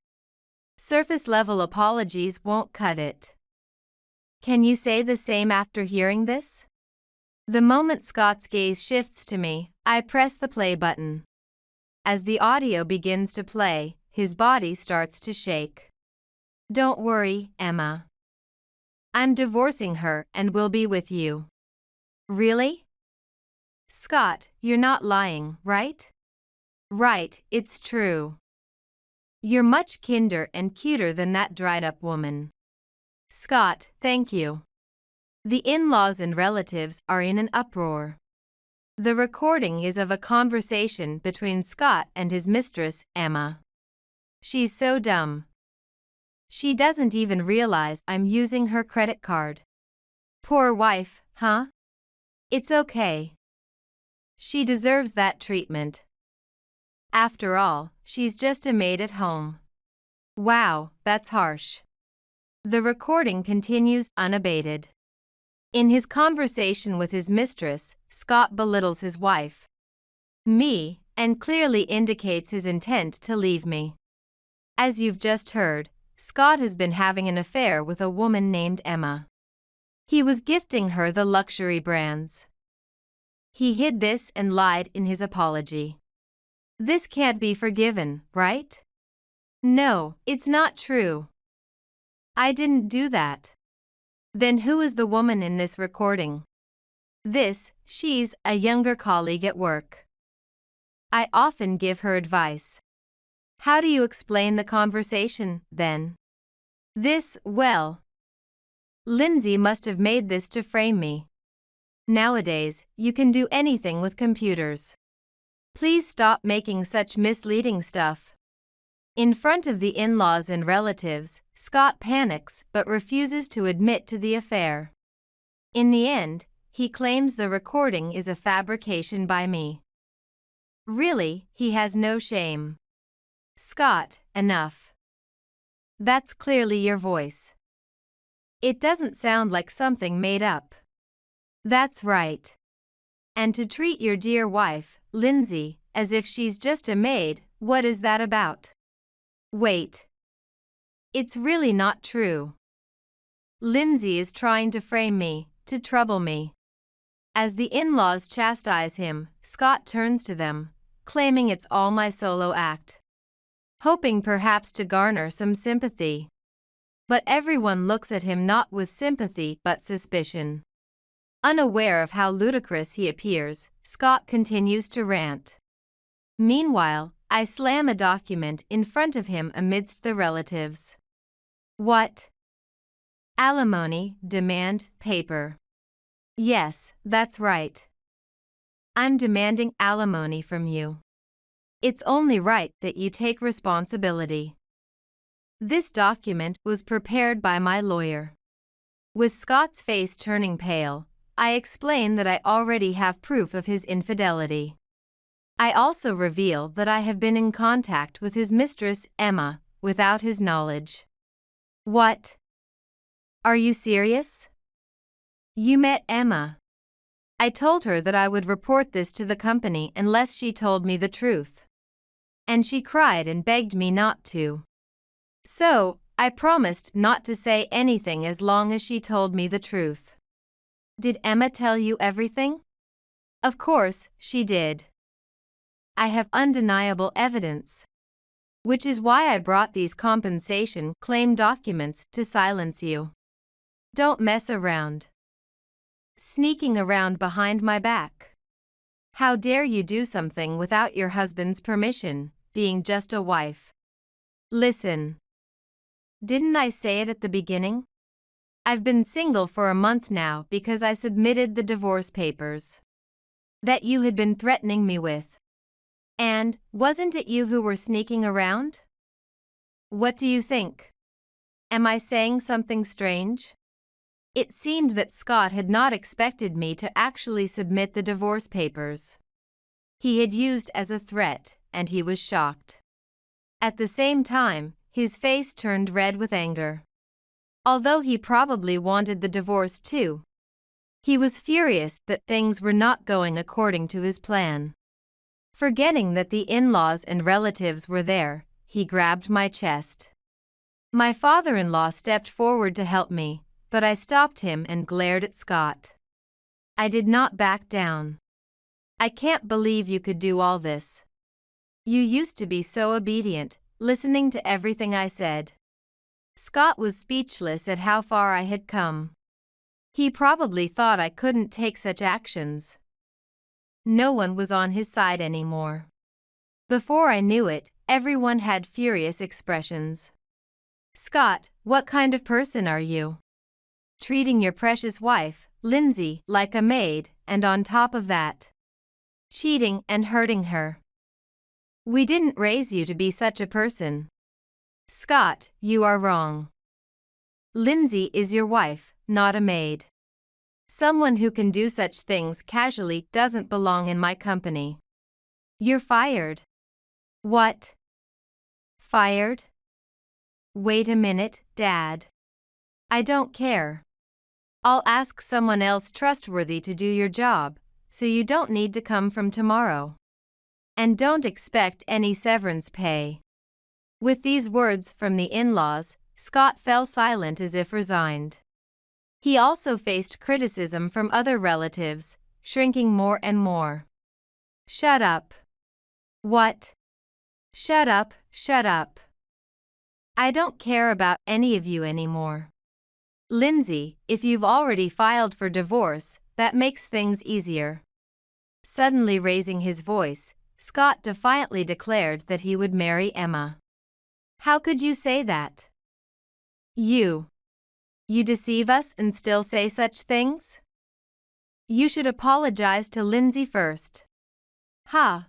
Surface-level apologies won't cut it. Can you say the same after hearing this? The moment Scott's gaze shifts to me, I press the play button. As the audio begins to play, his body starts to shake. Don't worry, Emma. I'm divorcing her and will be with you. Really? Scott, you're not lying, right? Right, it's true. You're much kinder and cuter than that dried-up woman. Scott, thank you. The in-laws and relatives are in an uproar. The recording is of a conversation between Scott and his mistress, Emma. She's so dumb. She doesn't even realize I'm using her credit card. Poor wife, huh? It's okay. She deserves that treatment. After all, she's just a maid at home. Wow, that's harsh. The recording continues unabated. In his conversation with his mistress, Scott belittles his wife, me, and clearly indicates his intent to leave me. As you've just heard, Scott has been having an affair with a woman named Emma. He was gifting her the luxury brands. He hid this and lied in his apology. This can't be forgiven, right? No, it's not true. I didn't do that. Then who is the woman in this recording? She's a younger colleague at work. I often give her advice. How do you explain the conversation, then? Lindsay must have made this to frame me. Nowadays, you can do anything with computers. Please stop making such misleading stuff. In front of the in-laws and relatives, Scott panics but refuses to admit to the affair. In the end, he claims the recording is a fabrication by me. Really, he has no shame. Scott, enough. That's clearly your voice. It doesn't sound like something made up. That's right. And to treat your dear wife, Lindsay, as if she's just a maid, what is that about? Wait. It's really not true. Lindsay is trying to frame me, to trouble me. As the in-laws chastise him, Scott turns to them, claiming it's all my solo act. Hoping perhaps to garner some sympathy. But everyone looks at him not with sympathy but suspicion. Unaware of how ludicrous he appears, Scott continues to rant. Meanwhile, I slam a document in front of him amidst the relatives. What? Alimony demand paper. Yes, that's right. I'm demanding alimony from you. It's only right that you take responsibility. This document was prepared by my lawyer. With Scott's face turning pale, I explain that I already have proof of his infidelity. I also reveal that I have been in contact with his mistress, Emma, without his knowledge. What? Are you serious? You met Emma. I told her that I would report this to the company unless she told me the truth. And she cried and begged me not to. So, I promised not to say anything as long as she told me the truth. Did Emma tell you everything? Of course, she did. I have undeniable evidence. Which is why I brought these compensation claim documents to silence you. Don't mess around. Sneaking around behind my back. How dare you do something without your husband's permission, being just a wife? Listen. Didn't I say it at the beginning? I've been single for a month now because I submitted the divorce papers that you had been threatening me with. And, wasn't it you who were sneaking around? What do you think? Am I saying something strange? It seemed that Scott had not expected me to actually submit the divorce papers. He had used as a threat, and he was shocked. At the same time, his face turned red with anger. Although he probably wanted the divorce too. He was furious that things were not going according to his plan. Forgetting that the in-laws and relatives were there, he grabbed my chest. My father-in-law stepped forward to help me, but I stopped him and glared at Scott. I did not back down. I can't believe you could do all this. You used to be so obedient, listening to everything I said. Scott was speechless at how far I had come. He probably thought I couldn't take such actions. No one was on his side anymore. Before I knew it, everyone had furious expressions. Scott, what kind of person are you? Treating your precious wife, Lindsay, like a maid, and on top of that, cheating and hurting her. We didn't raise you to be such a person. Scott, you are wrong. Lindsay is your wife, not a maid. Someone who can do such things casually doesn't belong in my company. You're fired. What? Fired? Wait a minute, Dad. I don't care. I'll ask someone else trustworthy to do your job, so you don't need to come from tomorrow. And don't expect any severance pay. With these words from the in-laws, Scott fell silent as if resigned. He also faced criticism from other relatives, shrinking more and more. Shut up. What? Shut up, shut up. I don't care about any of you anymore. Lindsay, if you've already filed for divorce, that makes things easier. Suddenly raising his voice, Scott defiantly declared that he would marry Emma. How could you say that? You deceive us and still say such things? You should apologize to Lindsay first. Ha!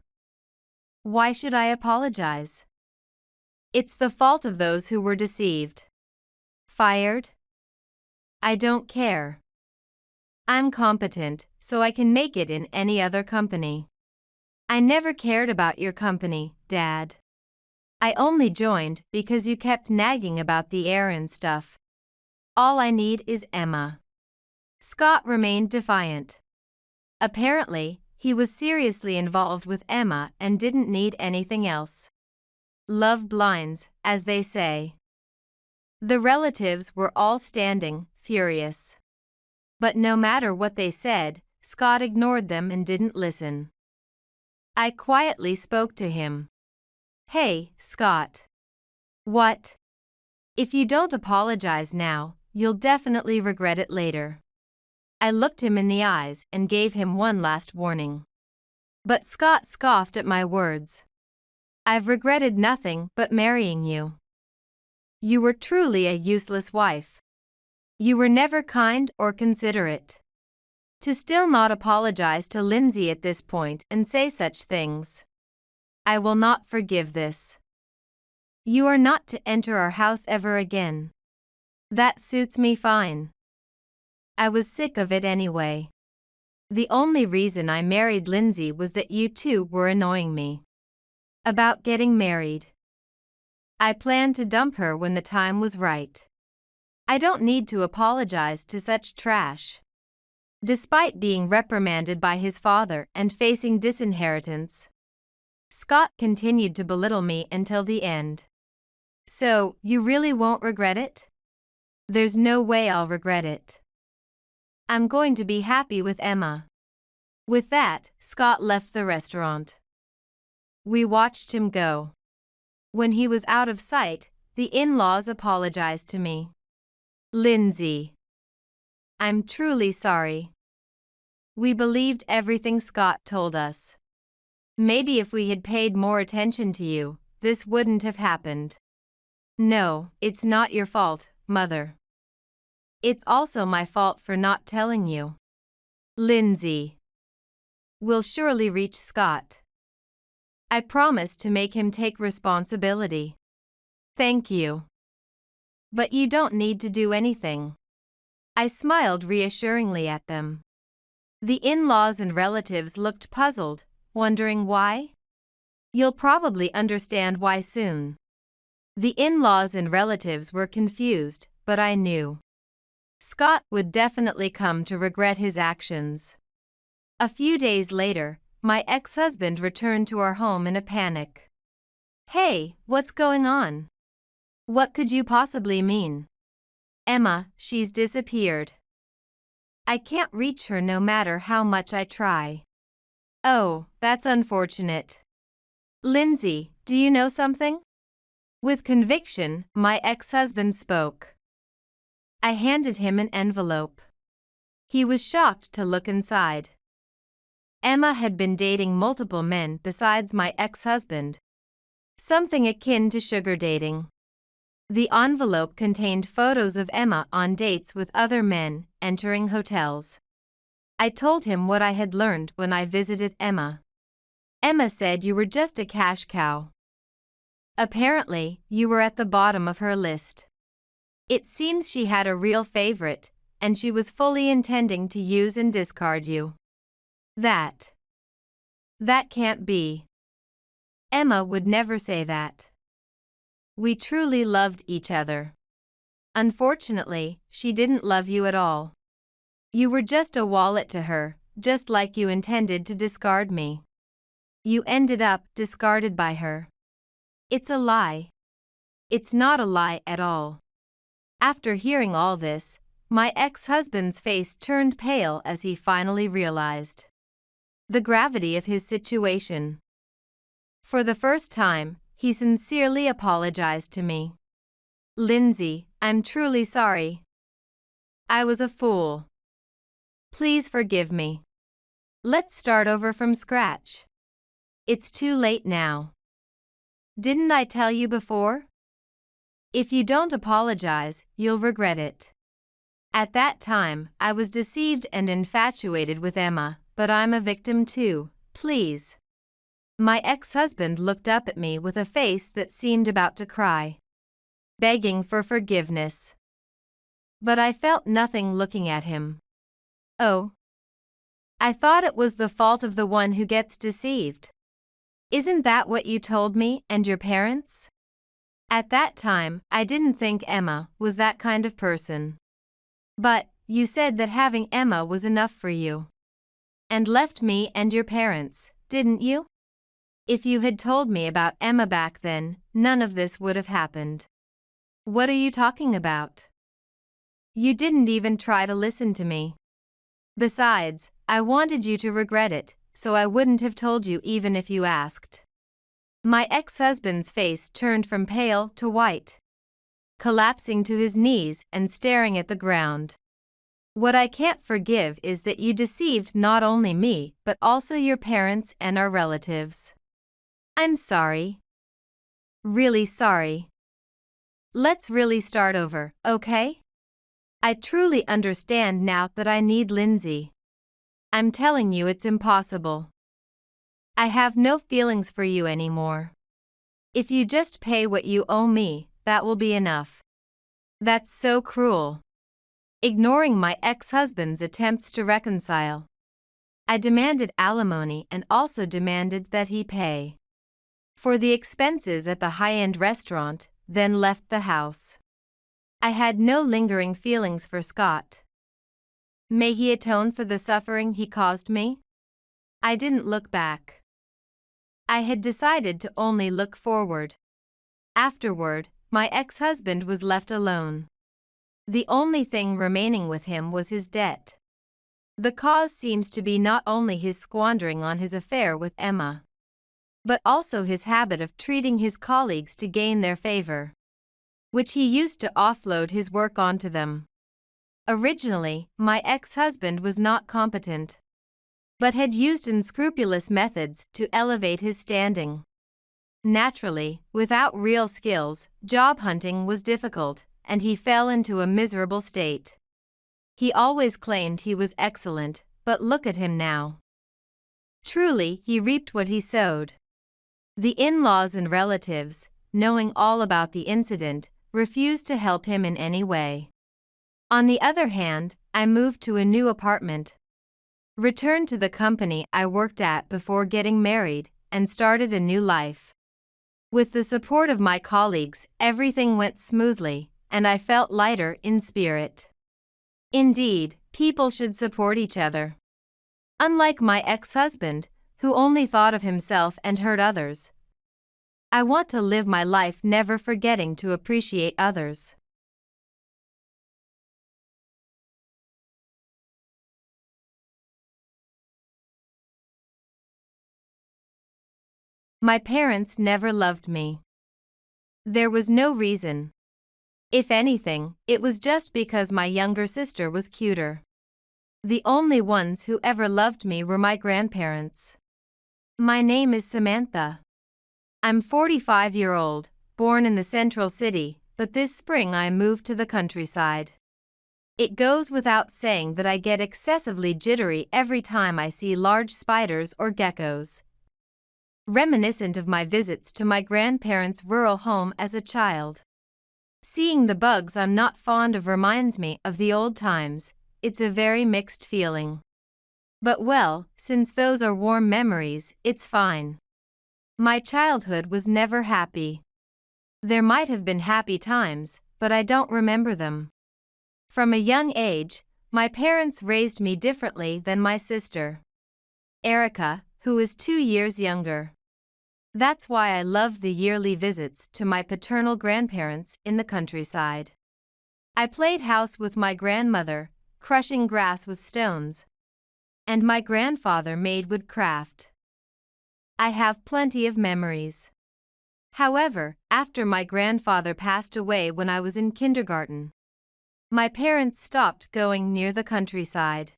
Why should I apologize? It's the fault of those who were deceived. Fired? I don't care. I'm competent, so I can make it in any other company. I never cared about your company, Dad. I only joined because you kept nagging about the errand stuff. All I need is Emma. Scott remained defiant. Apparently, he was seriously involved with Emma and didn't need anything else. Love blinds, as they say. The relatives were all standing, furious. But no matter what they said, Scott ignored them and didn't listen. I quietly spoke to him. Hey, Scott. What? If you don't apologize now, you'll definitely regret it later. I looked him in the eyes and gave him one last warning. But Scott scoffed at my words. I've regretted nothing but marrying you. You were truly a useless wife. You were never kind or considerate. To still not apologize to Lindsay at this point and say such things. I will not forgive this. You are not to enter our house ever again. That suits me fine. I was sick of it anyway. The only reason I married Lindsay was that you two were annoying me. About getting married. I planned to dump her when the time was right. I don't need to apologize to such trash. Despite being reprimanded by his father and facing disinheritance, Scott continued to belittle me until the end. So, you really won't regret it? There's no way I'll regret it. I'm going to be happy with Emma. With that, Scott left the restaurant. We watched him go. When he was out of sight, the in-laws apologized to me. Lindsay. I'm truly sorry. We believed everything Scott told us. Maybe if we had paid more attention to you, this wouldn't have happened. No, it's not your fault, Mother. It's also my fault for not telling you. Lindsay. We'll surely reach Scott. I promised to make him take responsibility. Thank you. But you don't need to do anything. I smiled reassuringly at them. The in-laws and relatives looked puzzled, wondering why. You'll probably understand why soon. The in-laws and relatives were confused, but I knew Scott would definitely come to regret his actions. A few days later, my ex-husband returned to our home in a panic. "Hey, what's going on? What could you possibly mean?" "Emma, she's disappeared. I can't reach her no matter how much I try." "Oh, that's unfortunate. Lindsay, do you know something?" With conviction, my ex-husband spoke. I handed him an envelope. He was shocked to look inside. Emma had been dating multiple men besides my ex-husband. Something akin to sugar dating. The envelope contained photos of Emma on dates with other men, entering hotels. I told him what I had learned when I visited Emma. "Emma said you were just a cash cow. Apparently, you were at the bottom of her list. It seems she had a real favorite, and she was fully intending to use and discard you." That can't be. Emma would never say that. We truly loved each other. Unfortunately, she didn't love you at all. You were just a wallet to her, just like you intended to discard me. You ended up discarded by her. It's a lie. It's not a lie at all. After hearing all this, my ex-husband's face turned pale as he finally realized the gravity of his situation. For the first time, he sincerely apologized to me. "Lindsay, I'm truly sorry. I was a fool. Please forgive me. Let's start over from scratch. It's too late now. Didn't I tell you before? If you don't apologize, you'll regret it." At that time, I was deceived and infatuated with Emma, but I'm a victim too, please. My ex-husband looked up at me with a face that seemed about to cry, begging for forgiveness. But I felt nothing looking at him. "Oh, I thought it was the fault of the one who gets deceived. Isn't that what you told me and your parents?" At that time, I didn't think Emma was that kind of person. "But you said that having Emma was enough for you. And left me and your parents, didn't you? If you had told me about Emma back then, none of this would have happened." "What are you talking about? You didn't even try to listen to me. Besides, I wanted you to regret it, so I wouldn't have told you even if you asked." My ex-husband's face turned from pale to white, collapsing to his knees and staring at the ground. "What I can't forgive is that you deceived not only me but also your parents and our relatives. I'm sorry. Really sorry. Let's really start over, okay? I truly understand now that I need Lindsay. I'm telling you it's impossible. I have no feelings for you anymore. If you just pay what you owe me, that will be enough." That's so cruel. Ignoring my ex-husband's attempts to reconcile, I demanded alimony and also demanded that he pay for the expenses at the high-end restaurant, then left the house. I had no lingering feelings for Scott. May he atone for the suffering he caused me? I didn't look back. I had decided to only look forward. Afterward, my ex-husband was left alone. The only thing remaining with him was his debt. The cause seems to be not only his squandering on his affair with Emma, but also his habit of treating his colleagues to gain their favor, which he used to offload his work onto them. Originally, my ex-husband was not competent, but had used unscrupulous methods to elevate his standing. Naturally, without real skills, job hunting was difficult, and he fell into a miserable state. He always claimed he was excellent, but look at him now. Truly, he reaped what he sowed. The in-laws and relatives, knowing all about the incident, refused to help him in any way. On the other hand, I moved to a new apartment, returned to the company I worked at before getting married, and started a new life. With the support of my colleagues, everything went smoothly, and I felt lighter in spirit. Indeed, people should support each other. Unlike my ex-husband, who only thought of himself and hurt others, I want to live my life never forgetting to appreciate others. My parents never loved me. There was no reason. If anything, it was just because my younger sister was cuter. The only ones who ever loved me were my grandparents. My name is Samantha. I'm 45-year-old, born in the central city, but this spring I moved to the countryside. It goes without saying that I get excessively jittery every time I see large spiders or geckos. Reminiscent of my visits to my grandparents' rural home as a child. Seeing the bugs I'm not fond of reminds me of the old times. It's a very mixed feeling. But well, since those are warm memories, it's fine. My childhood was never happy. There might have been happy times, but I don't remember them. From a young age, my parents raised me differently than my sister, Erica, who is 2 years younger. That's why I loved the yearly visits to my paternal grandparents in the countryside. I played house with my grandmother, crushing grass with stones, and my grandfather made woodcraft. I have plenty of memories. However, after my grandfather passed away when I was in kindergarten, my parents stopped going near the countryside.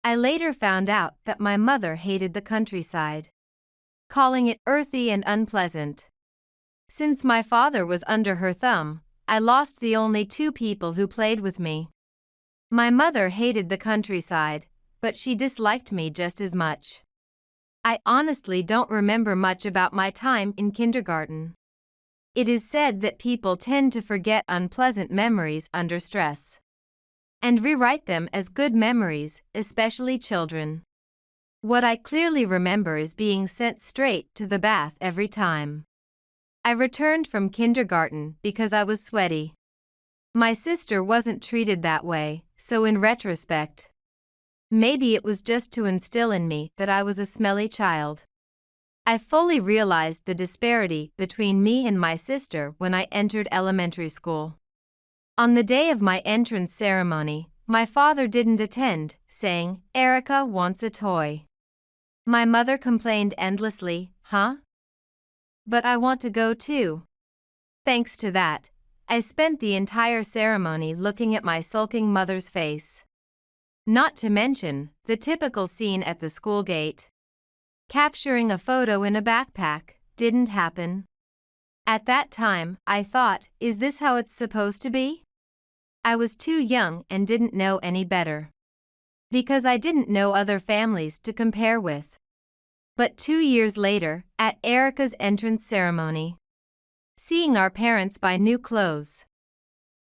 I later found out that my mother hated the countryside, calling it earthy and unpleasant. Since my father was under her thumb, I lost the only 2 people who played with me. My mother hated the countryside, but she disliked me just as much. I honestly don't remember much about my time in kindergarten. It is said that people tend to forget unpleasant memories under stress and rewrite them as good memories, especially children. What I clearly remember is being sent straight to the bath every time I returned from kindergarten because I was sweaty. My sister wasn't treated that way, so in retrospect, maybe it was just to instill in me that I was a smelly child. I fully realized the disparity between me and my sister when I entered elementary school. On the day of my entrance ceremony, my father didn't attend, saying, "Erica wants a toy." My mother complained endlessly, "Huh? But I want to go too." Thanks to that, I spent the entire ceremony looking at my sulking mother's face. Not to mention the typical scene at the school gate. Capturing a photo in a backpack didn't happen. At that time, I thought, is this how it's supposed to be? I was too young and didn't know any better. Because I didn't know other families to compare with. But 2 years later, at Erica's entrance ceremony, seeing our parents buy new clothes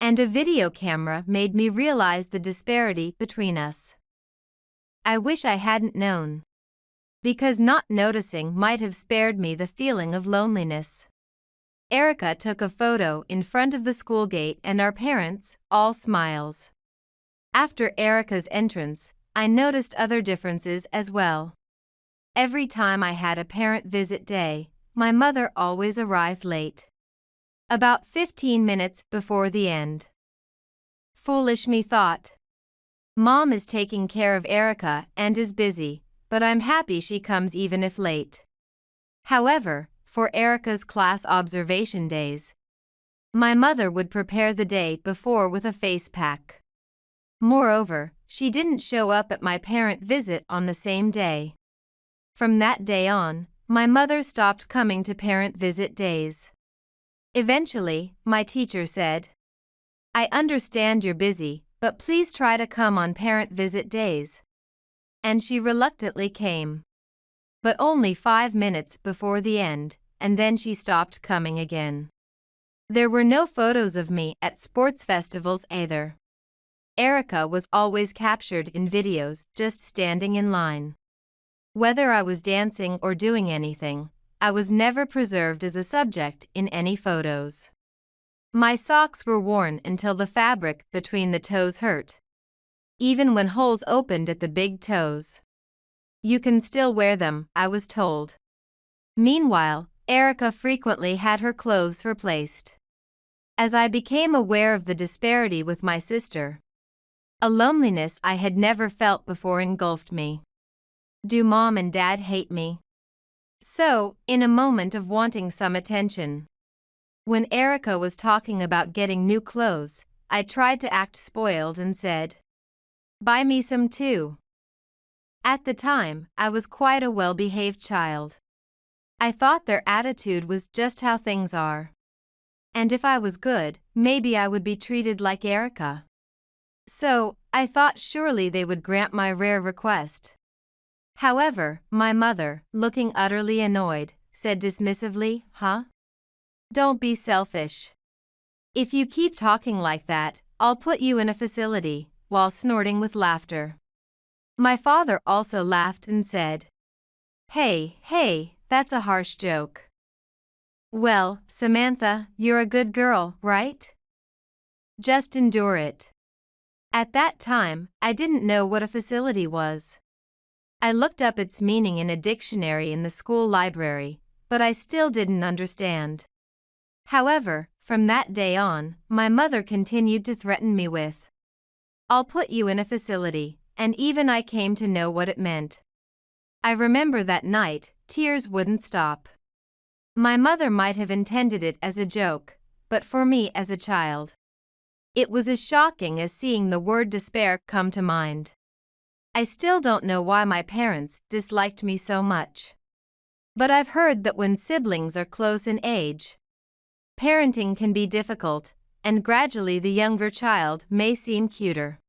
and a video camera made me realize the disparity between us. I wish I hadn't known, because not noticing might have spared me the feeling of loneliness. Erica took a photo in front of the school gate and our parents, all smiles. After Erica's entrance, I noticed other differences as well. Every time I had a parent visit day, my mother always arrived late. About 15 minutes before the end. Foolish me thought. Mom is taking care of Erica and is busy, but I'm happy she comes even if late. However, for Erica's class observation days, my mother would prepare the day before with a face pack. Moreover, she didn't show up at my parent visit on the same day. From that day on, my mother stopped coming to parent visit days. Eventually, my teacher said, "I understand you're busy, but please try to come on parent visit days." And she reluctantly came. But only 5 minutes before the end, and then she stopped coming again. There were no photos of me at sports festivals either. Erica was always captured in videos just standing in line. Whether I was dancing or doing anything, I was never preserved as a subject in any photos. My socks were worn until the fabric between the toes hurt. Even when holes opened at the big toes. You can still wear them, I was told. Meanwhile, Erica frequently had her clothes replaced. As I became aware of the disparity with my sister, a loneliness I had never felt before engulfed me. Do Mom and Dad hate me? So, in a moment of wanting some attention, when Erica was talking about getting new clothes, I tried to act spoiled and said, "Buy me some too." At the time, I was quite a well-behaved child. I thought their attitude was just how things are. And if I was good, maybe I would be treated like Erica. So, I thought surely they would grant my rare request. However, my mother, looking utterly annoyed, said dismissively, "Huh? Don't be selfish. If you keep talking like that, I'll put you in a facility," while snorting with laughter. My father also laughed and said, Hey, that's a harsh joke." "Well, Samantha, you're a good girl, right? Just endure it." At that time, I didn't know what a facility was. I looked up its meaning in a dictionary in the school library, but I still didn't understand. However, from that day on, my mother continued to threaten me with, "I'll put you in a facility," and even I came to know what it meant. I remember that night, tears wouldn't stop. My mother might have intended it as a joke, but for me as a child, it was as shocking as seeing the word despair come to mind. I still don't know why my parents disliked me so much. But I've heard that when siblings are close in age, parenting can be difficult, and gradually the younger child may seem cuter.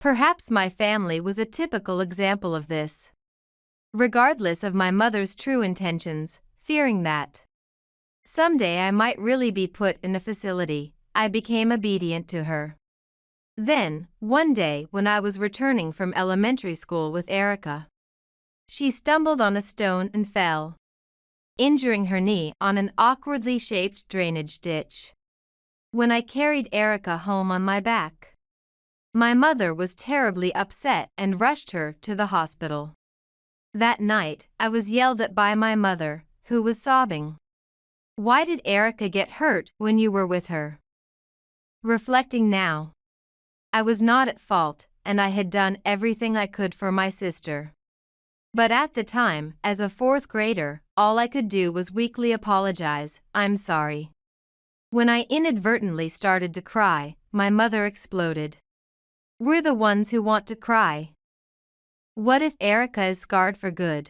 Perhaps my family was a typical example of this. Regardless of my mother's true intentions, fearing that someday I might really be put in a facility, I became obedient to her. Then, one day when I was returning from elementary school with Erica, she stumbled on a stone and fell, injuring her knee on an awkwardly shaped drainage ditch. When I carried Erica home on my back, my mother was terribly upset and rushed her to the hospital. That night, I was yelled at by my mother, who was sobbing. "Why did Erica get hurt when you were with her?" Reflecting now, I was not at fault, and I had done everything I could for my sister. But at the time, as a fourth grader, all I could do was weakly apologize, "I'm sorry." When I inadvertently started to cry, my mother exploded. "We're the ones who want to cry. What if Erica is scarred for good?"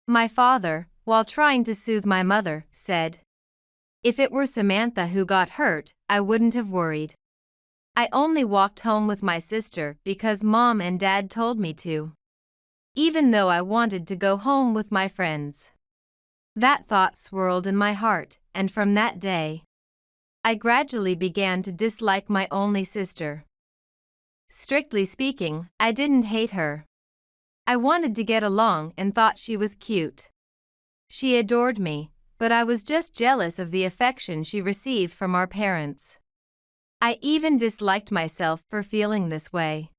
My father, while trying to soothe my mother, said, "If it were Samantha who got hurt, I wouldn't have worried. I only walked home with my sister because Mom and Dad told me to, even though I wanted to go home with my friends." That thought swirled in my heart, and from that day, I gradually began to dislike my only sister. Strictly speaking, I didn't hate her. I wanted to get along and thought she was cute. She adored me, but I was just jealous of the affection she received from our parents. I even disliked myself for feeling this way.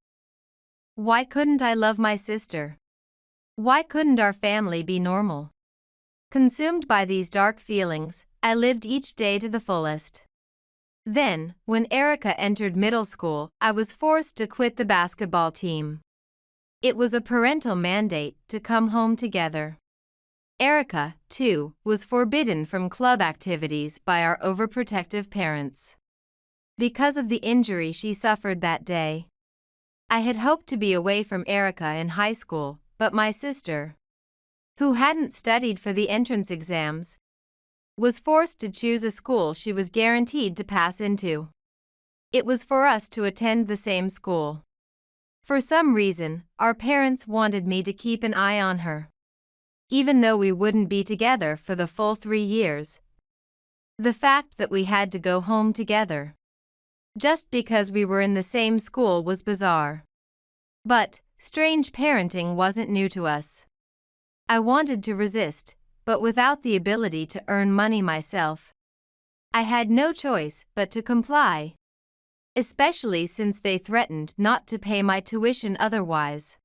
Why couldn't I love my sister? Why couldn't our family be normal? Consumed by these dark feelings, I lived each day to the fullest. Then, when Erica entered middle school, I was forced to quit the basketball team. It was a parental mandate to come home together. Erica, too, was forbidden from club activities by our overprotective parents because of the injury she suffered that day. I had hoped to be away from Erica in high school, but my sister, who hadn't studied for the entrance exams, was forced to choose a school she was guaranteed to pass into. It was for us to attend the same school. For some reason, our parents wanted me to keep an eye on her, even though we wouldn't be together for the full 3 years. The fact that we had to go home together, just because we were in the same school, was bizarre. But strange parenting wasn't new to us. I wanted to resist, but without the ability to earn money myself, I had no choice but to comply, especially since they threatened not to pay my tuition otherwise.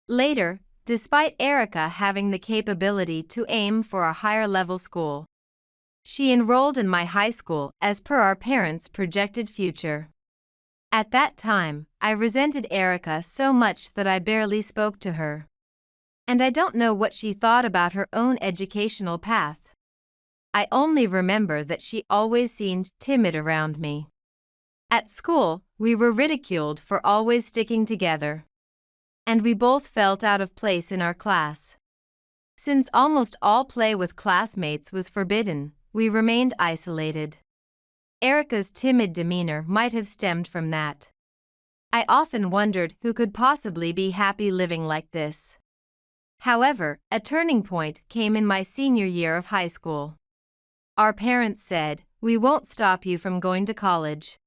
Later, despite Erica having the capability to aim for a higher level school, she enrolled in my high school as per our parents' projected future. At that time, I resented Erica so much that I barely spoke to her. And I don't know what she thought about her own educational path. I only remember that she always seemed timid around me. At school, we were ridiculed for always sticking together. And we both felt out of place in our class. Since almost all play with classmates was forbidden, we remained isolated. Erica's timid demeanor might have stemmed from that. I often wondered who could possibly be happy living like this. However, a turning point came in my senior year of high school. Our parents said, "We won't stop you from going to college,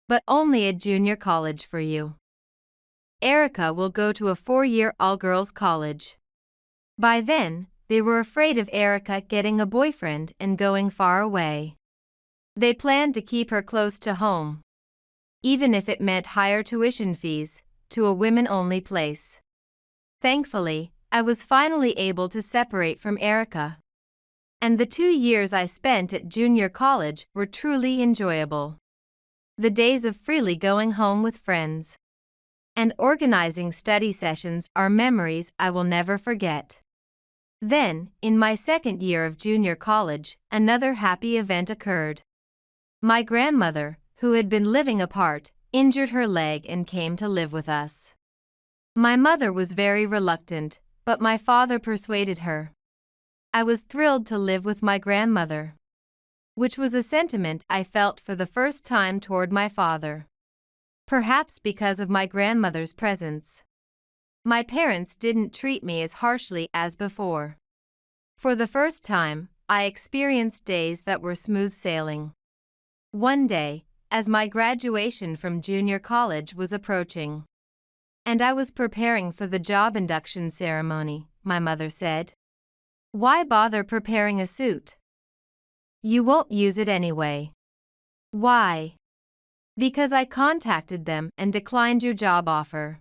but only a junior college for you. Erica will go to a 4-year all-girls college." By then, they were afraid of Erica getting a boyfriend and going far away. They planned to keep her close to home, even if it meant higher tuition fees, to a women-only place. Thankfully, I was finally able to separate from Erica. And the 2 years I spent at junior college were truly enjoyable. The days of freely going home with friends and organizing study sessions are memories I will never forget. Then, in my second year of junior college, another happy event occurred. My grandmother, who had been living apart, injured her leg and came to live with us. My mother was very reluctant, but my father persuaded her. I was thrilled to live with my grandmother, which was a sentiment I felt for the first time toward my father. Perhaps because of my grandmother's presence, my parents didn't treat me as harshly as before. For the first time, I experienced days that were smooth sailing. One day, as my graduation from junior college was approaching, and I was preparing for the job induction ceremony, my mother said, "Why bother preparing a suit? You won't use it anyway." "Why?" "Because I contacted them and declined your job offer.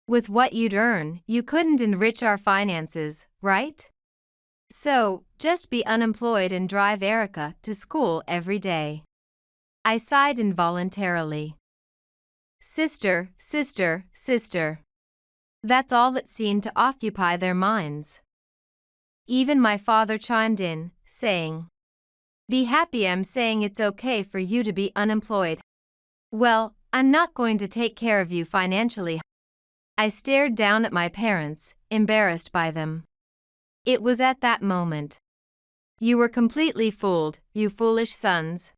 With what you'd earn, you couldn't enrich our finances, right? So, just be unemployed and drive Erica to school every day." I sighed involuntarily. Sister, sister, sister. That's all that seemed to occupy their minds. Even my father chimed in, saying, "Be happy I'm saying it's okay for you to be unemployed." "Well, I'm not going to take care of you financially." I stared down at my parents, embarrassed by them. It was at that moment. "You were completely fooled, you foolish sons."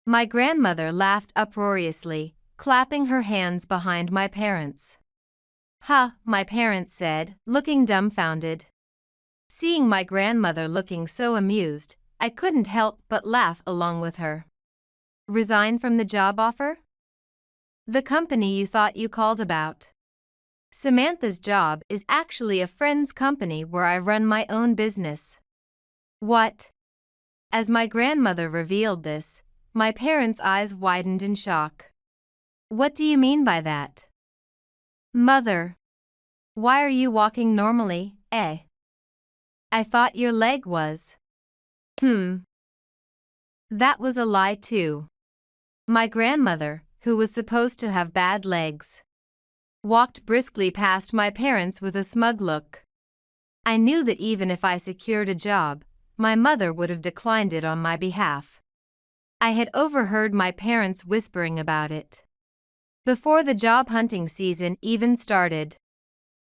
My grandmother laughed uproariously, clapping her hands behind my parents. "Ha," my parents said, looking dumbfounded. Seeing my grandmother looking so amused, I couldn't help but laugh along with her. "Resign from the job offer? The company you thought you called about? Samantha's job is actually a friend's company where I run my own business." "What?" As my grandmother revealed this, my parents' eyes widened in shock. "What do you mean by that?" "Mother, why are you walking normally, eh? I thought your leg was." That was a lie too. My grandmother, who was supposed to have bad legs, walked briskly past my parents with a smug look. I knew that even if I secured a job, my mother would have declined it on my behalf. I had overheard my parents whispering about it before the job hunting season even started.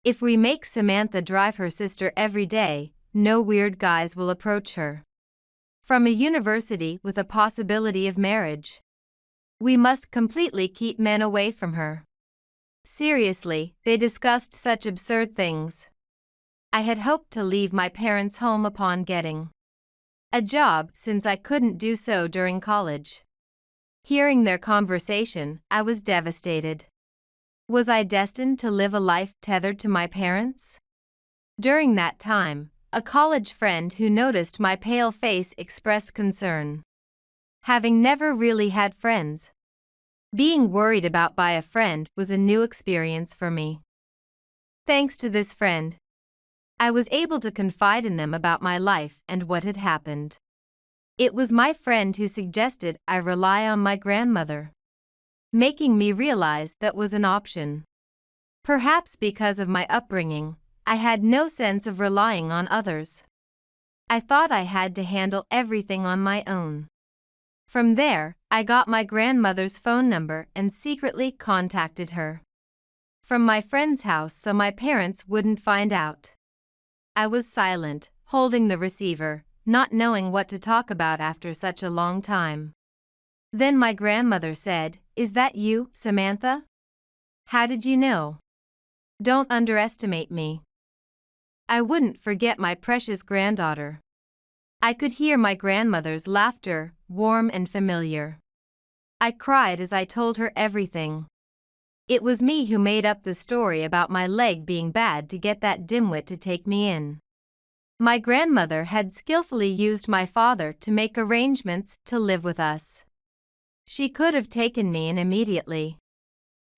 "If we make Samantha drive her sister every day, no weird guys will approach her from a university with a possibility of marriage. We must completely keep men away from her." Seriously, they discussed such absurd things. I had hoped to leave my parents' home upon getting a job since I couldn't do so during college. Hearing their conversation, I was devastated. Was I destined to live a life tethered to my parents? During that time, a college friend who noticed my pale face expressed concern. Having never really had friends, being worried about by a friend was a new experience for me. Thanks to this friend, I was able to confide in them about my life and what had happened. It was my friend who suggested I rely on my grandmother, making me realize that was an option. Perhaps because of my upbringing, I had no sense of relying on others. I thought I had to handle everything on my own. From there, I got my grandmother's phone number and secretly contacted her from my friend's house so my parents wouldn't find out. I was silent, holding the receiver, not knowing what to talk about after such a long time. Then my grandmother said, "Is that you, Samantha? How did you know? Don't underestimate me." I wouldn't forget my precious granddaughter. I could hear my grandmother's laughter, warm and familiar. I cried as I told her everything. It was me who made up the story about my leg being bad to get that dimwit to take me in. My grandmother had skillfully used my father to make arrangements to live with us. She could have taken me in immediately.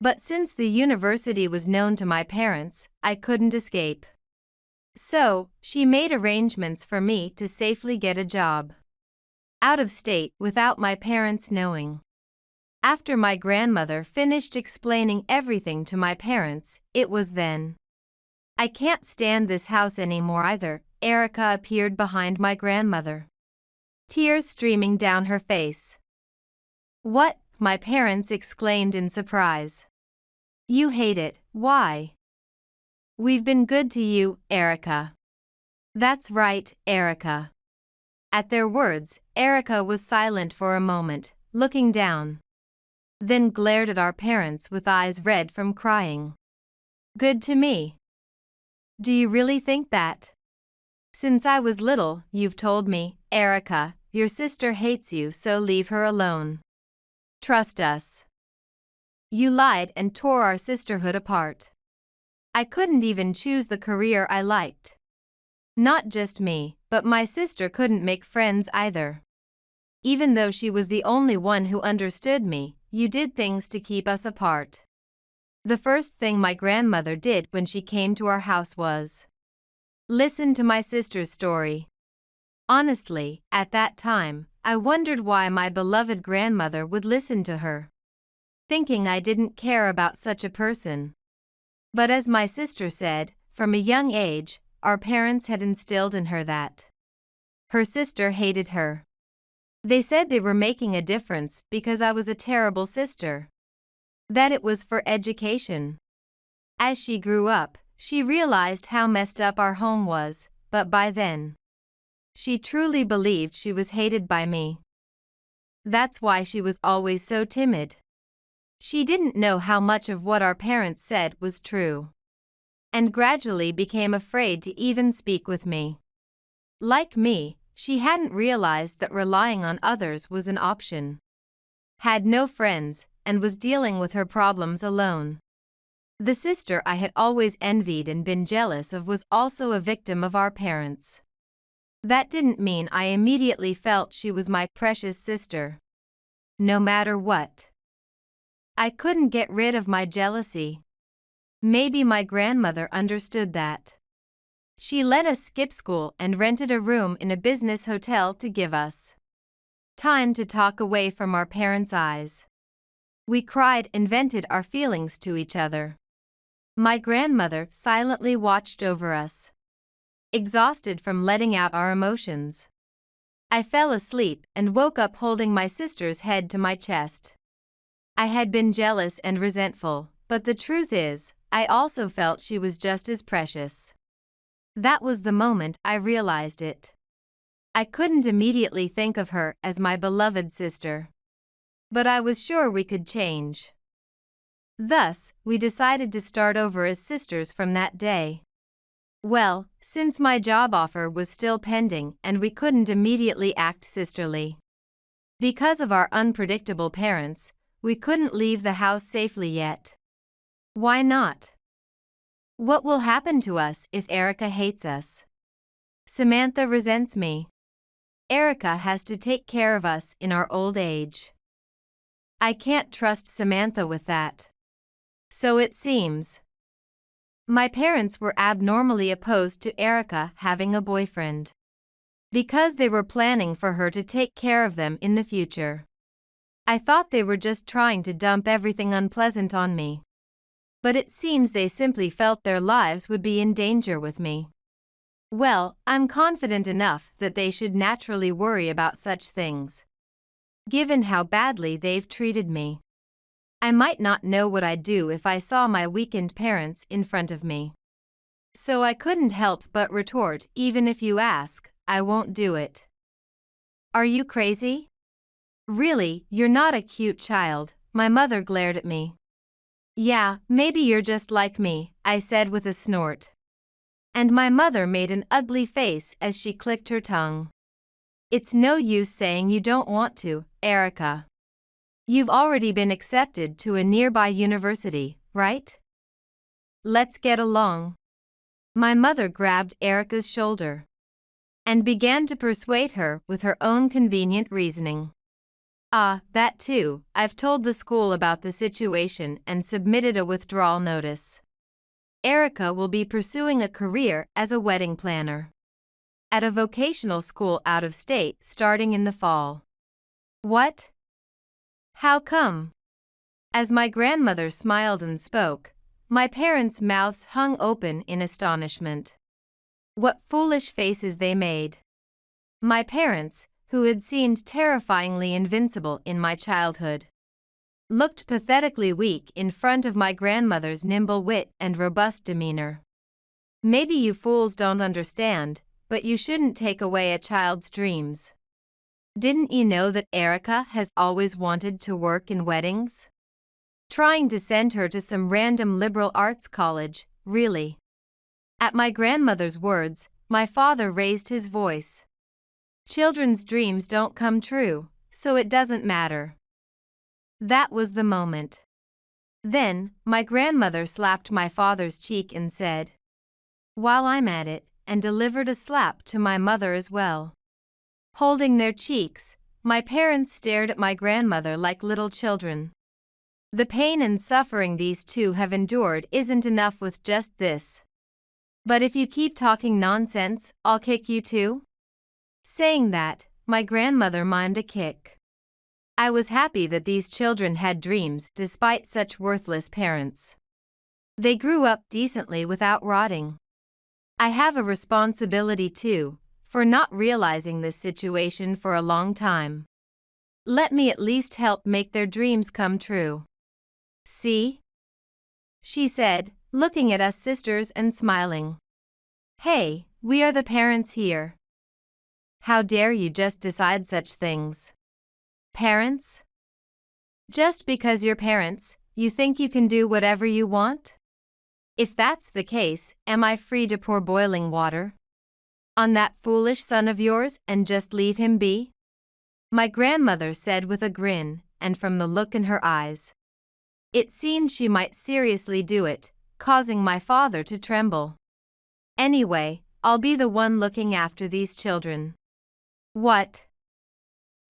But since the university was known to my parents, I couldn't escape. So, she made arrangements for me to safely get a job out of state without my parents knowing. After my grandmother finished explaining everything to my parents, it was then. "I can't stand this house anymore either." Erica appeared behind my grandmother, tears streaming down her face. "What?" my parents exclaimed in surprise. "You hate it, why?" "We've been good to you, Erica." "That's right, Erica." At their words, Erica was silent for a moment, looking down. Then glared at our parents with eyes red from crying. "Good to me? Do you really think that? Since I was little, you've told me, Erica, your sister hates you, so leave her alone. Trust us. You lied and tore our sisterhood apart. I couldn't even choose the career I liked. Not just me, but my sister couldn't make friends either. Even though she was the only one who understood me, you did things to keep us apart." The first thing my grandmother did when she came to our house was listen to my sister's story. Honestly, at that time, I wondered why my beloved grandmother would listen to her, thinking I didn't care about such a person. But as my sister said, from a young age, our parents had instilled in her that her sister hated her. They said they were making a difference because I was a terrible sister, that it was for education. As she grew up, she realized how messed up our home was, but by then, she truly believed she was hated by me. That's why she was always so timid. She didn't know how much of what our parents said was true, and gradually became afraid to even speak with me. Like me, she hadn't realized that relying on others was an option, had no friends, and was dealing with her problems alone. The sister I had always envied and been jealous of was also a victim of our parents. That didn't mean I immediately felt she was my precious sister. No matter what, I couldn't get rid of my jealousy. Maybe my grandmother understood that. She let us skip school and rented a room in a business hotel to give us time to talk away from our parents' eyes. We cried and vented our feelings to each other. My grandmother silently watched over us, exhausted from letting out our emotions. I fell asleep and woke up holding my sister's head to my chest. I had been jealous and resentful, but the truth is, I also felt she was just as precious. That was the moment I realized it. I couldn't immediately think of her as my beloved sister, but I was sure we could change. Thus, we decided to start over as sisters from that day. Well, since my job offer was still pending and we couldn't immediately act sisterly, because of our unpredictable parents, we couldn't leave the house safely yet. Why not? What will happen to us if Erica hates us? Samantha resents me. Erica has to take care of us in our old age. I can't trust Samantha with that. So it seems. My parents were abnormally opposed to Erica having a boyfriend, because they were planning for her to take care of them in the future. I thought they were just trying to dump everything unpleasant on me. But it seems they simply felt their lives would be in danger with me. Well, I'm confident enough that they should naturally worry about such things, given how badly they've treated me. I might not know what I'd do if I saw my weakened parents in front of me. So I couldn't help but retort, even if you ask, I won't do it. Are you crazy? Really, you're not a cute child, my mother glared at me. Yeah, maybe you're just like me, I said with a snort. And my mother made an ugly face as she clicked her tongue. It's no use saying you don't want to, Erica. You've already been accepted to a nearby university, right? Let's get along. My mother grabbed Erica's shoulder and began to persuade her with her own convenient reasoning. Ah, that too, I've told the school about the situation and submitted a withdrawal notice. Erica will be pursuing a career as a wedding planner at a vocational school out of state starting in the fall. What? How come? As my grandmother smiled and spoke, my parents' mouths hung open in astonishment. What foolish faces they made. My parents, who had seemed terrifyingly invincible in my childhood, looked pathetically weak in front of my grandmother's nimble wit and robust demeanor. Maybe you fools don't understand, but you shouldn't take away a child's dreams. Didn't you know that Erica has always wanted to work in weddings? Trying to send her to some random liberal arts college, really? At my grandmother's words, my father raised his voice. Children's dreams don't come true, so it doesn't matter. That was the moment. Then, my grandmother slapped my father's cheek and said, "While I'm at it," and delivered a slap to my mother as well. Holding their cheeks, my parents stared at my grandmother like little children. The pain and suffering these two have endured isn't enough with just this. But if you keep talking nonsense, I'll kick you too? Saying that, my grandmother mimed a kick. I was happy that these children had dreams despite such worthless parents. They grew up decently without rotting. I have a responsibility too, for not realizing this situation for a long time. Let me at least help make their dreams come true. See? She said, looking at us sisters and smiling. Hey, we are the parents here. How dare you just decide such things? Parents? Just because you're parents, you think you can do whatever you want? If that's the case, am I free to pour boiling water on that foolish son of yours and just leave him be? My grandmother said with a grin, and from the look in her eyes, it seemed she might seriously do it, causing my father to tremble. Anyway, I'll be the one looking after these children. What?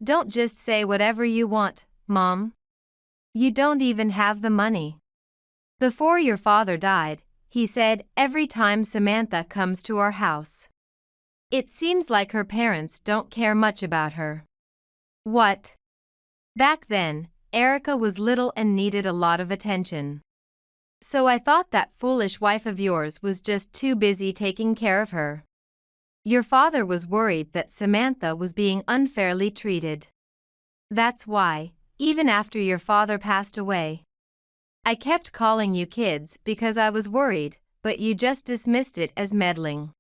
Don't just say whatever you want, Mom. You don't even have the money. Before your father died, he said every time Samantha comes to our house, it seems like her parents don't care much about her. What? Back then, Erica was little and needed a lot of attention. So I thought that foolish wife of yours was just too busy taking care of her. Your father was worried that Samantha was being unfairly treated. That's why, even after your father passed away, I kept calling you kids because I was worried, but you just dismissed it as meddling.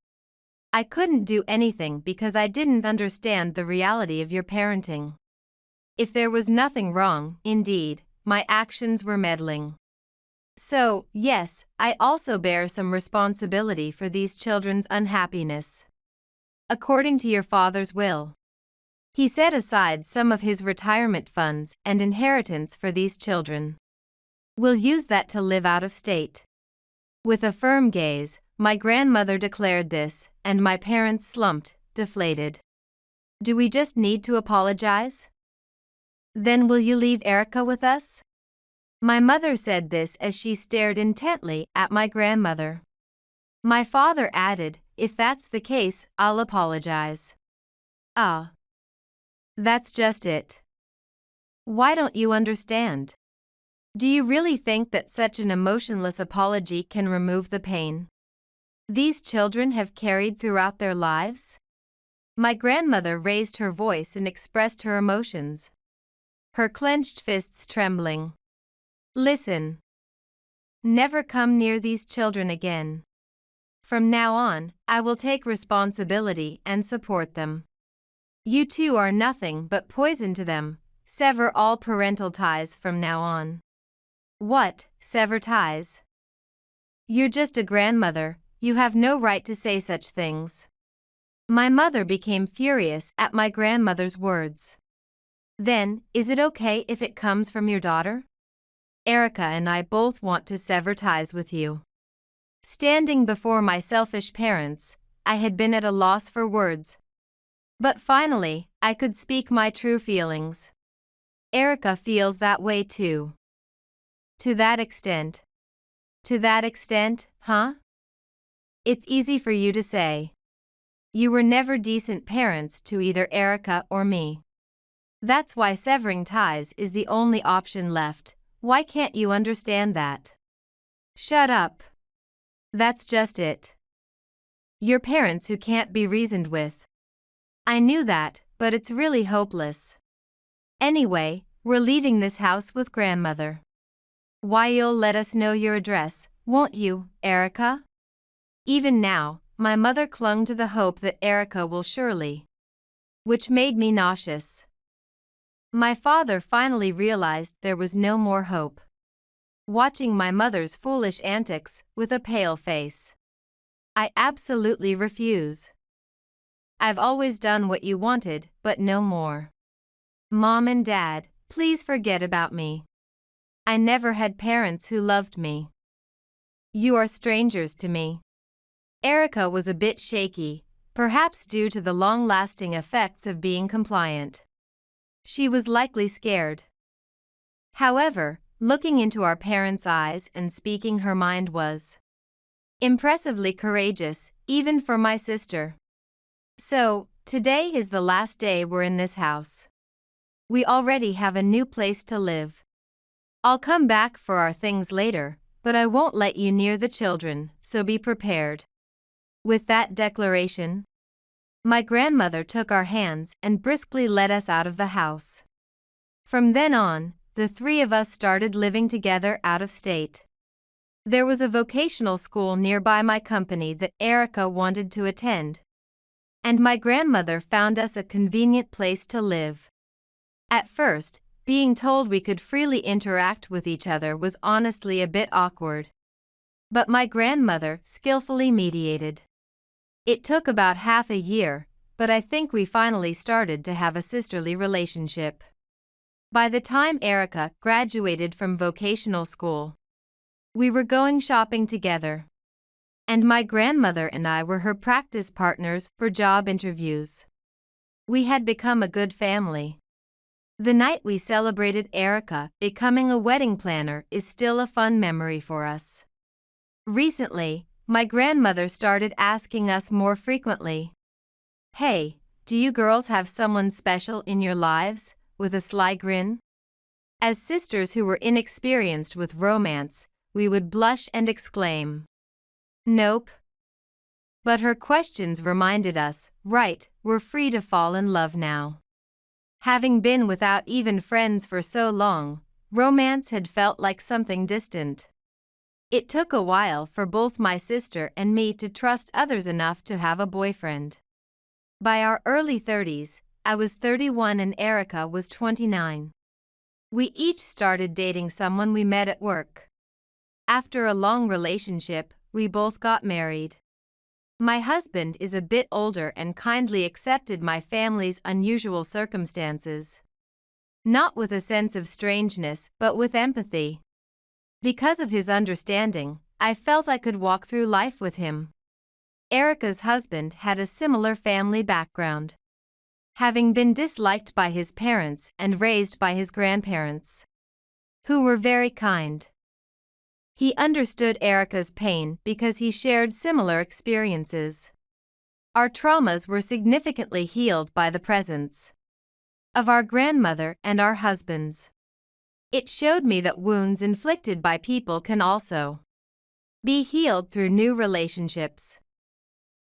I couldn't do anything because I didn't understand the reality of your parenting. If there was nothing wrong, indeed, my actions were meddling. So, yes, I also bear some responsibility for these children's unhappiness. According to your father's will, he set aside some of his retirement funds and inheritance for these children. We'll use that to live out of state. With a firm gaze, my grandmother declared this, and my parents slumped, deflated. Do we just need to apologize? Then will you leave Erica with us? My mother said this as she stared intently at my grandmother. My father added, if that's the case, I'll apologize. Ah. That's just it. Why don't you understand? Do you really think that such an emotionless apology can remove the pain these children have carried throughout their lives? My grandmother raised her voice and expressed her emotions, her clenched fists trembling. Listen. Never come near these children again. From now on, I will take responsibility and support them. You two are nothing but poison to them. Sever all parental ties from now on. What, sever ties? You're just a grandmother, you have no right to say such things. My mother became furious at my grandmother's words. Then, is it okay if it comes from your daughter? Erica and I both want to sever ties with you. Standing before my selfish parents, I had been at a loss for words. But finally, I could speak my true feelings. Erica feels that way too. To that extent. To that extent, huh? It's easy for you to say. You were never decent parents to either Erica or me. That's why severing ties is the only option left. Why can't you understand that? Shut up. That's just it. You're parents who can't be reasoned with. I knew that, but it's really hopeless. Anyway, we're leaving this house with grandmother. Why, you'll let us know your address, won't you, Erica? Even now, my mother clung to the hope that Erica will surely. Which made me nauseous. My father finally realized there was no more hope. Watching my mother's foolish antics with a pale face. I absolutely refuse. I've always done what you wanted, but no more. Mom and Dad, please forget about me. I never had parents who loved me. You are strangers to me. Erica was a bit shaky, perhaps due to the long-lasting effects of being compliant. She was likely scared. However, looking into our parents' eyes and speaking her mind was impressively courageous, even for my sister. So, today is the last day we're in this house. We already have a new place to live. I'll come back for our things later, but I won't let you near the children, so be prepared. With that declaration, my grandmother took our hands and briskly led us out of the house. From then on, the three of us started living together out of state. There was a vocational school nearby my company that Erica wanted to attend, and my grandmother found us a convenient place to live. At first, being told we could freely interact with each other was honestly a bit awkward. But my grandmother skillfully mediated. It took about half a year, but I think we finally started to have a sisterly relationship. By the time Erica graduated from vocational school, we were going shopping together. And my grandmother and I were her practice partners for job interviews. We had become a good family. The night we celebrated Erica becoming a wedding planner is still a fun memory for us. Recently, my grandmother started asking us more frequently, "Hey, do you girls have someone special in your lives?" with a sly grin. As sisters who were inexperienced with romance, we would blush and exclaim, "Nope." But her questions reminded us, right, we're free to fall in love now. Having been without even friends for so long, romance had felt like something distant. It took a while for both my sister and me to trust others enough to have a boyfriend. By our early 30s, I was 31 and Erica was 29. We each started dating someone we met at work. After a long relationship, we both got married. My husband is a bit older and kindly accepted my family's unusual circumstances. Not with a sense of strangeness, but with empathy. Because of his understanding, I felt I could walk through life with him. Erica's husband had a similar family background, having been disliked by his parents and raised by his grandparents, who were very kind. He understood Erica's pain because he shared similar experiences. Our traumas were significantly healed by the presence of our grandmother and our husbands. It showed me that wounds inflicted by people can also be healed through new relationships.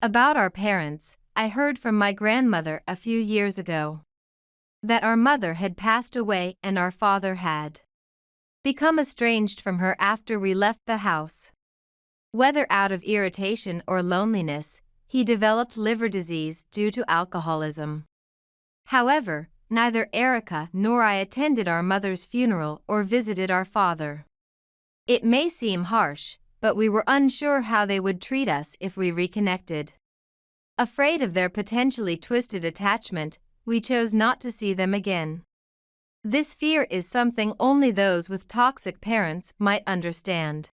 About our parents, I heard from my grandmother a few years ago that our mother had passed away and our father had become estranged from her after we left the house. Whether out of irritation or loneliness, he developed liver disease due to alcoholism. However, neither Erica nor I attended our mother's funeral or visited our father. It may seem harsh, but we were unsure how they would treat us if we reconnected. Afraid of their potentially twisted attachment, we chose not to see them again. This fear is something only those with toxic parents might understand.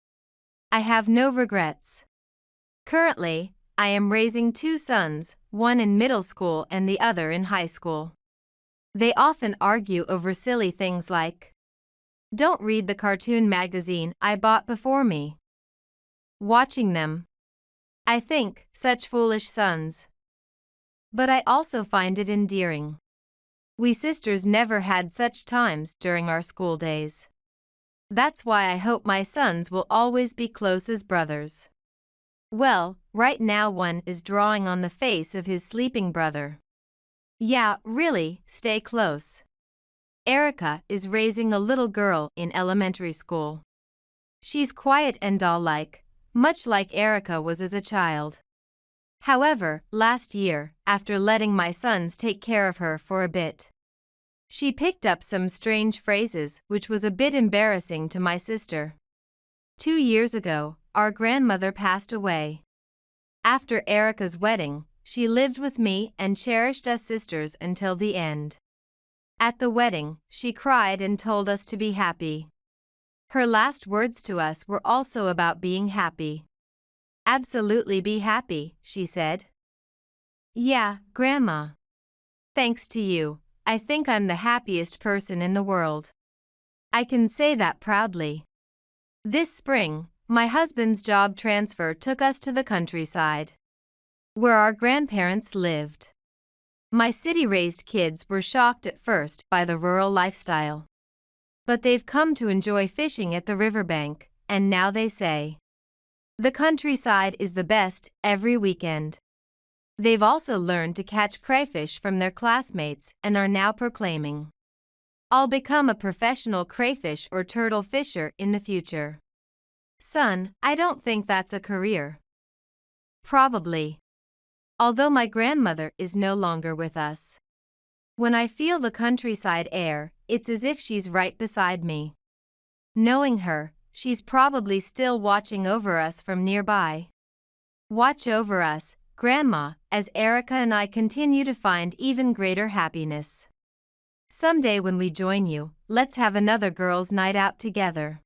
I have no regrets. Currently, I am raising two sons, one in middle school and the other in high school. They often argue over silly things like, "Don't read the cartoon magazine I bought before me." Watching them, I think, such foolish sons. But I also find it endearing. We sisters never had such times during our school days. That's why I hope my sons will always be close as brothers. Well, right now one is drawing on the face of his sleeping brother. Yeah, really, stay close. Erica is raising a little girl in elementary school. She's quiet and doll-like, much like Erica was as a child. However, last year, after letting my sons take care of her for a bit, she picked up some strange phrases which was a bit embarrassing to my sister. 2 years ago, our grandmother passed away. After Erica's wedding, she lived with me and cherished us sisters until the end. At the wedding, she cried and told us to be happy. Her last words to us were also about being happy. "Absolutely be happy," she said. Yeah, Grandma. Thanks to you, I think I'm the happiest person in the world. I can say that proudly. This spring, my husband's job transfer took us to the countryside, where our grandparents lived. My city-raised kids were shocked at first by the rural lifestyle, but they've come to enjoy fishing at the riverbank, and now they say the countryside is the best every weekend. They've also learned to catch crayfish from their classmates and are now proclaiming, "I'll become a professional crayfish or turtle fisher in the future." Son, I don't think that's a career. Probably. Although my grandmother is no longer with us. When I feel the countryside air, it's as if she's right beside me. Knowing her, she's probably still watching over us from nearby. Watch over us, Grandma, as Erica and I continue to find even greater happiness. Someday when we join you, let's have another girls' night out together.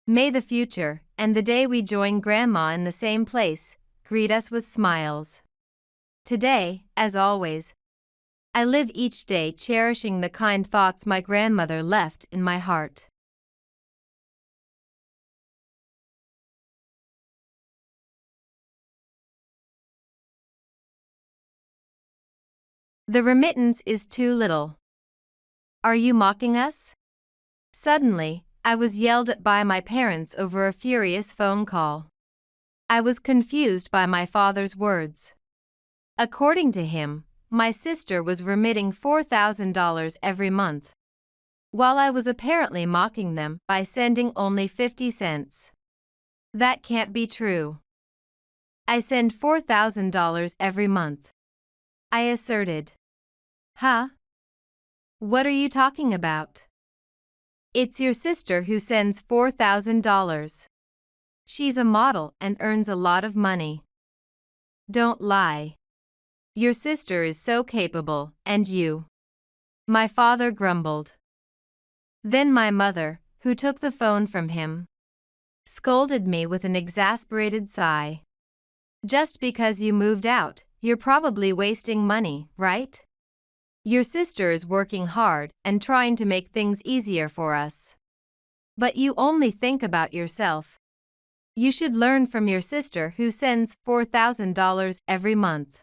May the future, and the day we join Grandma in the same place, greet us with smiles. Today, as always, I live each day cherishing the kind thoughts my grandmother left in my heart. The remittance is too little. Are you mocking us? Suddenly, I was yelled at by my parents over a furious phone call. I was confused by my father's words. According to him, my sister was remitting $4,000 every month, while I was apparently mocking them by sending only 50 cents. That can't be true. I send $4,000 every month, I asserted. Huh? What are you talking about? It's your sister who sends $4,000. She's a model and earns a lot of money. Don't lie. Your sister is so capable, and you. My father grumbled. Then my mother, who took the phone from him, scolded me with an exasperated sigh. Just because you moved out, you're probably wasting money, right? Your sister is working hard and trying to make things easier for us. But you only think about yourself. You should learn from your sister who sends $4,000 every month.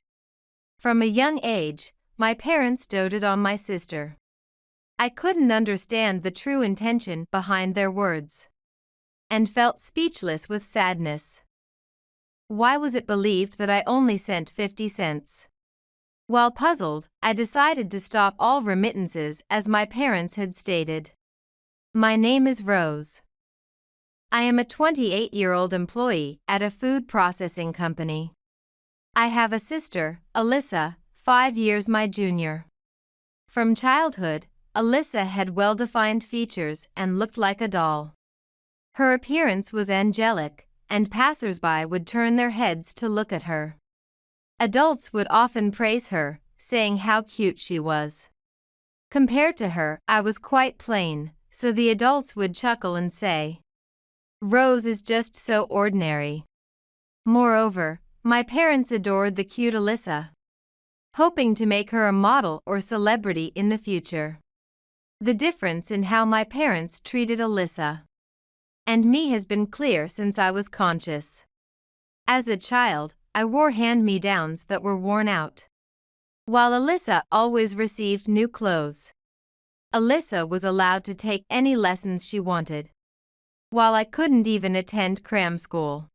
From a young age, my parents doted on my sister. I couldn't understand the true intention behind their words, and felt speechless with sadness. Why was it believed that I only sent 50 cents? While puzzled, I decided to stop all remittances as my parents had stated. My name is Rose. I am a 28-year-old employee at a food processing company. I have a sister, Alyssa, 5 years my junior. From childhood, Alyssa had well-defined features and looked like a doll. Her appearance was angelic, and passers-by would turn their heads to look at her. Adults would often praise her, saying how cute she was. Compared to her, I was quite plain, so the adults would chuckle and say, "Rose is just so ordinary." Moreover, my parents adored the cute Alyssa, hoping to make her a model or celebrity in the future. The difference in how my parents treated Alyssa and me has been clear since I was conscious. As a child, I wore hand-me-downs that were worn out, while Alyssa always received new clothes. Alyssa was allowed to take any lessons she wanted, while I couldn't even attend cram school.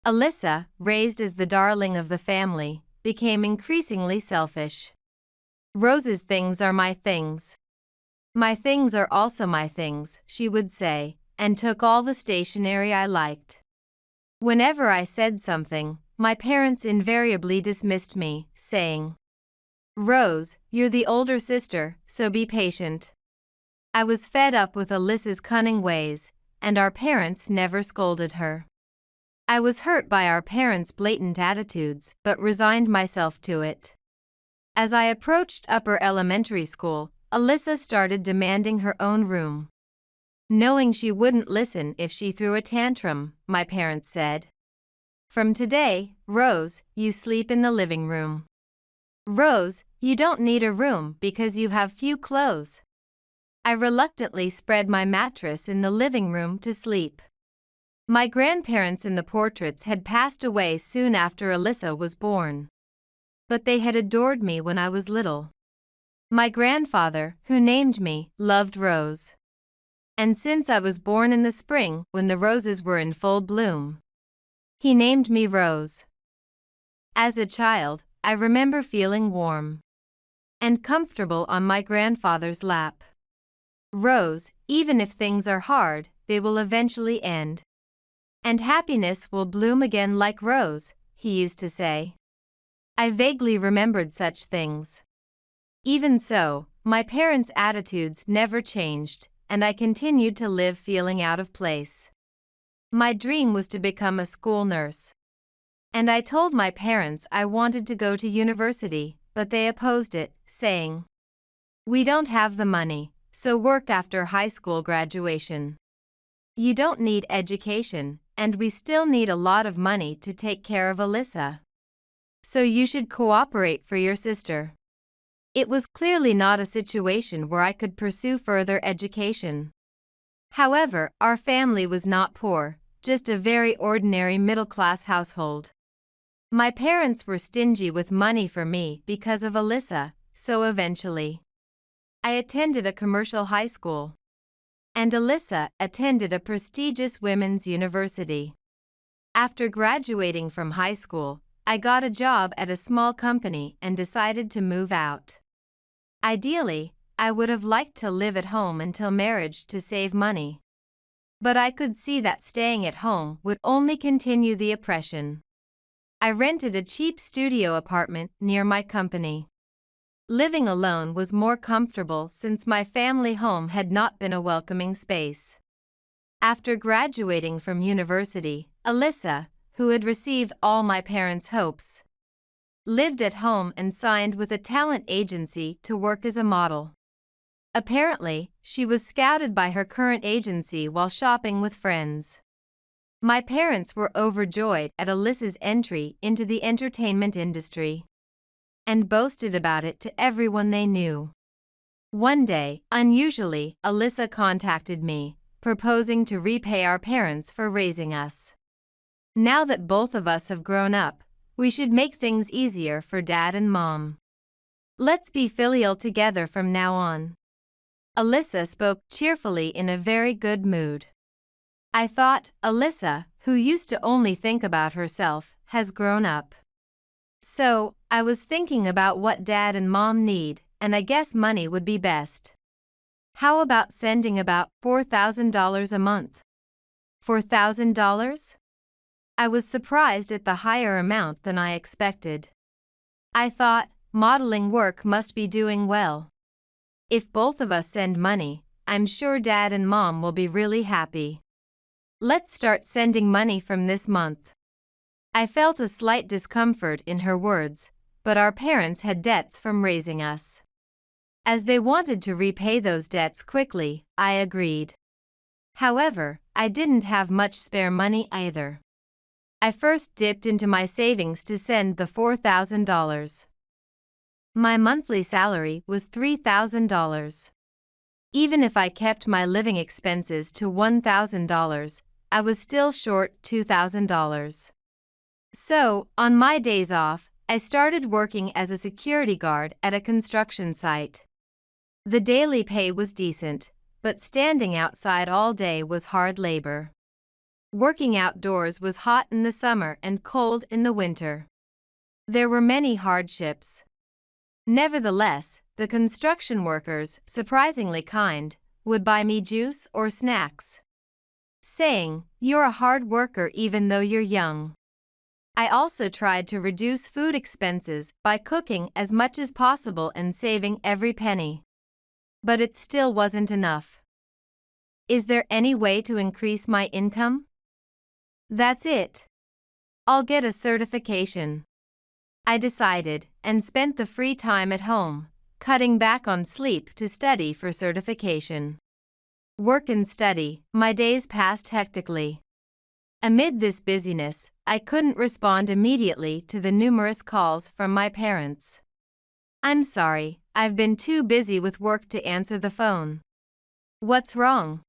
Alyssa, raised as the darling of the family, became increasingly selfish. Rose's things are my things. My things are also my things, she would say, and took all the stationery I liked. Whenever I said something, my parents invariably dismissed me, saying, "Rose, you're the older sister, so be patient." I was fed up with Alyssa's cunning ways, and our parents never scolded her. I was hurt by our parents' blatant attitudes, but resigned myself to it. As I approached upper elementary school, Alyssa started demanding her own room. Knowing she wouldn't listen if she threw a tantrum, my parents said, "From today, Rose, you sleep in the living room. Rose, you don't need a room because you have few clothes." I reluctantly spread my mattress in the living room to sleep. My grandparents in the portraits had passed away soon after Alyssa was born, but they had adored me when I was little. My grandfather, who named me, loved Rose. And since I was born in the spring when the roses were in full bloom, he named me Rose. As a child, I remember feeling warm and comfortable on my grandfather's lap. Rose, even if things are hard, they will eventually end. And happiness will bloom again like Rose, he used to say. I vaguely remembered such things. Even so, my parents' attitudes never changed, and I continued to live feeling out of place. My dream was to become a school nurse. And I told my parents I wanted to go to university, but they opposed it, saying, "We don't have the money, so work after high school graduation. You don't need education, and we still need a lot of money to take care of Alyssa. So you should cooperate for your sister." It was clearly not a situation where I could pursue further education. However, our family was not poor, just a very ordinary middle-class household. My parents were stingy with money for me because of Alyssa, so eventually, I attended a commercial high school, and Alyssa attended a prestigious women's university. After graduating from high school, I got a job at a small company and decided to move out. Ideally, I would have liked to live at home until marriage to save money. But I could see that staying at home would only continue the oppression. I rented a cheap studio apartment near my company. Living alone was more comfortable since my family home had not been a welcoming space. After graduating from university, Alyssa, who had received all my parents' hopes, lived at home and signed with a talent agency to work as a model. Apparently, she was scouted by her current agency while shopping with friends. My parents were overjoyed at Alyssa's entry into the entertainment industry and boasted about it to everyone they knew. One day, unusually, Alyssa contacted me, proposing to repay our parents for raising us. Now that both of us have grown up, we should make things easier for Dad and Mom. Let's be filial together from now on. Alyssa spoke cheerfully in a very good mood. I thought, Alyssa, who used to only think about herself, has grown up. So, I was thinking about what Dad and Mom need, and I guess money would be best. How about sending about $4,000 a month? $4,000? I was surprised at the higher amount than I expected. I thought, modeling work must be doing well. If both of us send money, I'm sure Dad and Mom will be really happy. Let's start sending money from this month. I felt a slight discomfort in her words, but our parents had debts from raising us. As they wanted to repay those debts quickly, I agreed. However, I didn't have much spare money either. I first dipped into my savings to send the $4,000. My monthly salary was $3,000. Even if I kept my living expenses to $1,000, I was still short $2,000. So, on my days off, I started working as a security guard at a construction site. The daily pay was decent, but standing outside all day was hard labor. Working outdoors was hot in the summer and cold in the winter. There were many hardships. Nevertheless, the construction workers, surprisingly kind, would buy me juice or snacks, saying, "You're a hard worker even though you're young." I also tried to reduce food expenses by cooking as much as possible and saving every penny. But it still wasn't enough. Is there any way to increase my income? That's it. I'll get a certification. I decided, and spent the free time at home, cutting back on sleep to study for certification. Work and study, my days passed hectically. Amid this busyness, I couldn't respond immediately to the numerous calls from my parents. "I'm sorry, I've been too busy with work to answer the phone." "What's wrong?"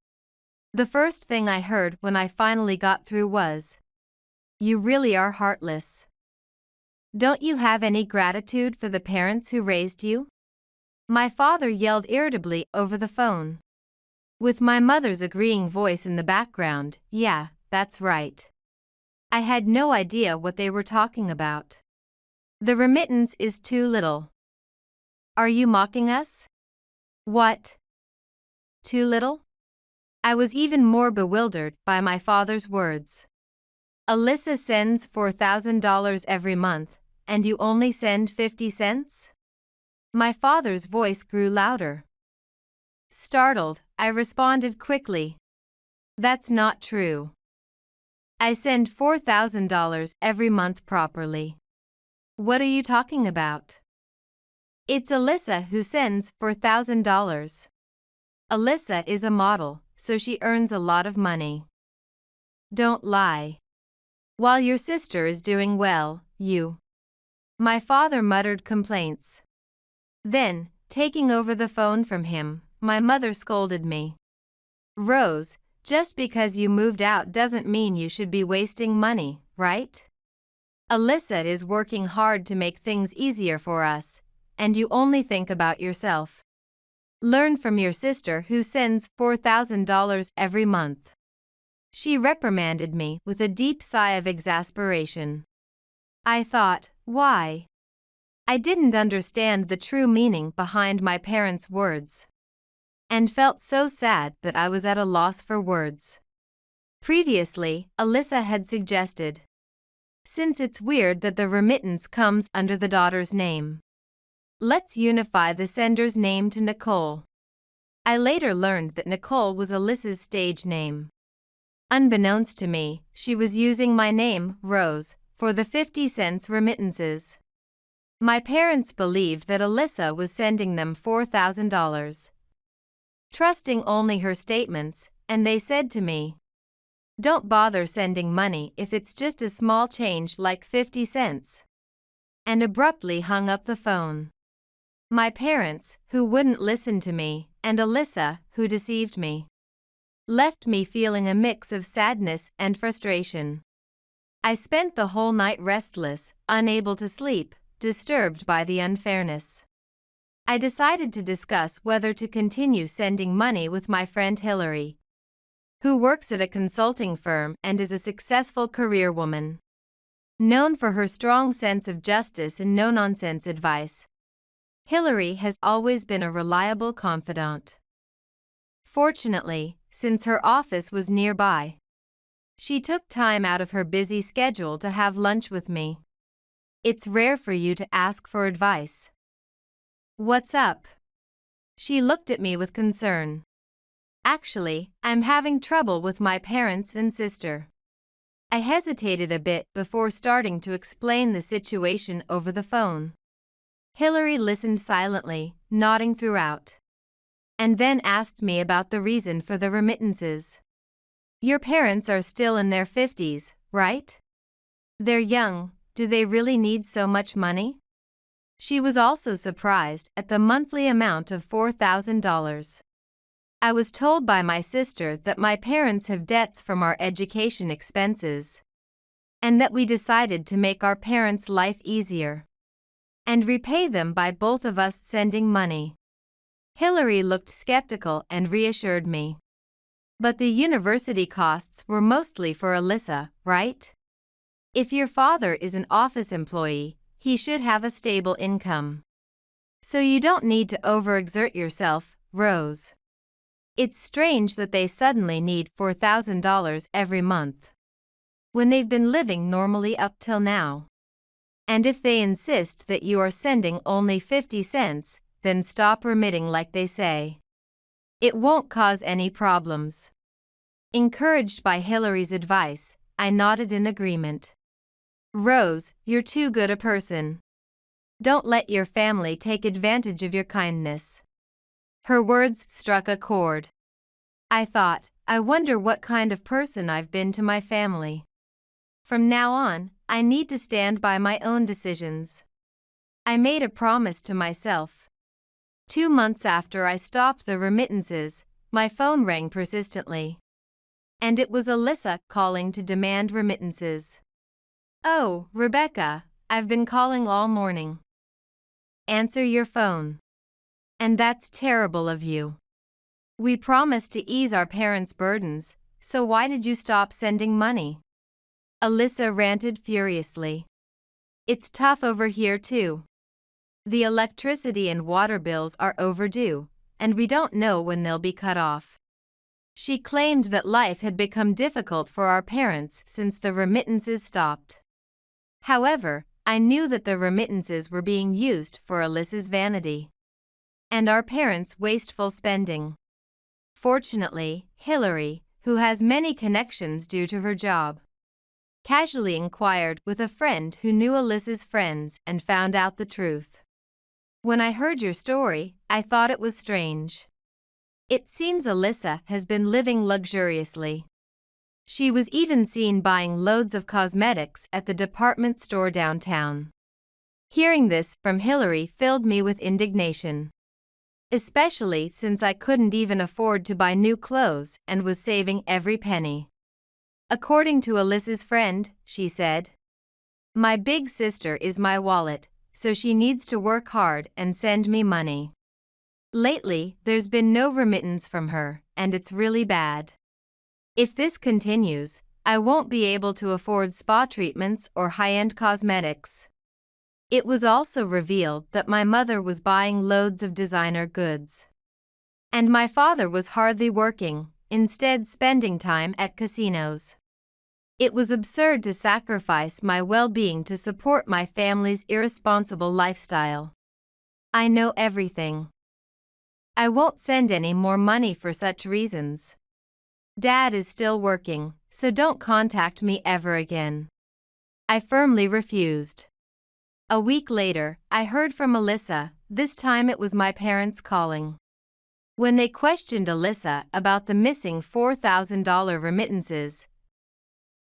The first thing I heard when I finally got through was, "You really are heartless. Don't you have any gratitude for the parents who raised you?" My father yelled irritably over the phone, with my mother's agreeing voice in the background, "Yeah, that's right." I had no idea what they were talking about. "The remittance is too little." Are you mocking us? What? Too little? I was even more bewildered by my father's words. Alyssa sends $4,000 every month, and you only send 50 cents? My father's voice grew louder. Startled, I responded quickly. That's not true. I send $4,000 every month properly. What are you talking about? It's Alyssa who sends $4,000. Alyssa is a model, so she earns a lot of money. Don't lie. While your sister is doing well, you. My father muttered complaints. Then, taking over the phone from him, my mother scolded me. "Rose, just because you moved out doesn't mean you should be wasting money, right? Alyssa is working hard to make things easier for us, and you only think about yourself. Learn from your sister who sends $4,000 every month." She reprimanded me with a deep sigh of exasperation. I thought, why? I didn't understand the true meaning behind my parents' words, and felt so sad that I was at a loss for words. Previously, Alyssa had suggested, "Since it's weird that the remittance comes under the daughter's name, let's unify the sender's name to Nicole." I later learned that Nicole was Alyssa's stage name. Unbeknownst to me, she was using my name, Rose, for the 50 cents remittances. My parents believed that Alyssa was sending them $4,000. Trusting only her statements, and they said to me, Don't bother sending money if it's just a small change like 50 cents. And abruptly hung up the phone. My parents, who wouldn't listen to me, and Alyssa, who deceived me, left me feeling a mix of sadness and frustration. I spent the whole night restless, unable to sleep, disturbed by the unfairness. I decided to discuss whether to continue sending money with my friend Hillary, who works at a consulting firm and is a successful career woman, known for her strong sense of justice and no-nonsense advice. Hillary has always been a reliable confidant. Fortunately, since her office was nearby, she took time out of her busy schedule to have lunch with me. It's rare for you to ask for advice. What's up? She looked at me with concern. Actually, I'm having trouble with my parents and sister. I hesitated a bit before starting to explain the situation over the phone. Hillary listened silently, nodding throughout, and then asked me about the reason for the remittances. Your parents are still in their 50s, right? They're young. Do they really need so much money? She was also surprised at the monthly amount of $4,000. I was told by my sister that my parents have debts from our education expenses, and that we decided to make our parents' life easier and repay them by both of us sending money. Hillary looked skeptical and reassured me. But the university costs were mostly for Alyssa, right? If your father is an office employee, he should have a stable income. So you don't need to overexert yourself, Rose. It's strange that they suddenly need $4,000 every month, when they've been living normally up till now. And if they insist that you are sending only 50 cents, then stop remitting like they say. It won't cause any problems. Encouraged by Hillary's advice, I nodded in agreement. Rose, you're too good a person. Don't let your family take advantage of your kindness. Her words struck a chord. I thought, I wonder what kind of person I've been to my family. From now on, I need to stand by my own decisions. I made a promise to myself. 2 months after I stopped the remittances, my phone rang persistently. And it was Alyssa calling to demand remittances. Oh, Rebecca, I've been calling all morning. Answer your phone. And that's terrible of you. We promised to ease our parents' burdens, so why did you stop sending money? Alyssa ranted furiously. It's tough over here too. The electricity and water bills are overdue, and we don't know when they'll be cut off. She claimed that life had become difficult for our parents since the remittances stopped. However, I knew that the remittances were being used for Alyssa's vanity and our parents' wasteful spending. Fortunately, Hillary, who has many connections due to her job, casually inquired with a friend who knew Alyssa's friends and found out the truth. When I heard your story, I thought it was strange. It seems Alyssa has been living luxuriously. She was even seen buying loads of cosmetics at the department store downtown. Hearing this from Hillary filled me with indignation, especially since I couldn't even afford to buy new clothes and was saving every penny. According to Alyssa's friend, she said, "My big sister is my wallet, so she needs to work hard and send me money. Lately, there's been no remittance from her, and it's really bad. If this continues, I won't be able to afford spa treatments or high-end cosmetics." It was also revealed that my mother was buying loads of designer goods, and my father was hardly working, instead spending time at casinos. It was absurd to sacrifice my well-being to support my family's irresponsible lifestyle. I know everything. I won't send any more money for such reasons. Dad is still working, so don't contact me ever again. I firmly refused. A week later, I heard from Alyssa. This time it was my parents calling. When they questioned Alyssa about the missing $4,000 remittances,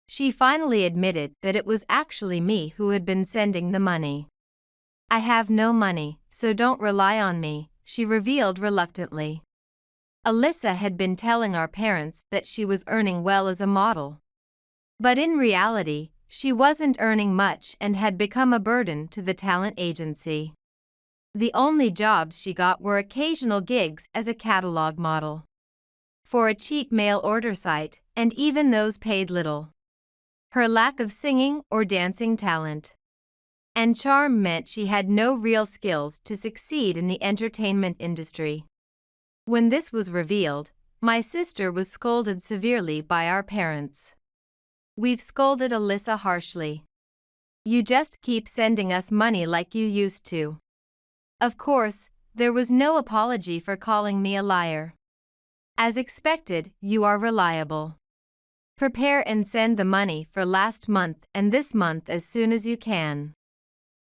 She finally admitted that it was actually me who had been sending the money. "I have no money, so don't rely on me," she revealed reluctantly. Alyssa had been telling our parents that she was earning well as a model. But in reality, she wasn't earning much and had become a burden to the talent agency. The only jobs she got were occasional gigs as a catalog model for a cheap mail order site, and even those paid little. Her lack of singing or dancing talent and charm meant she had no real skills to succeed in the entertainment industry. When this was revealed, my sister was scolded severely by our parents. "We've scolded Alyssa harshly. You just keep sending us money like you used to." Of course, there was no apology for calling me a liar. "As expected, you are reliable. Prepare and send the money for last month and this month as soon as you can."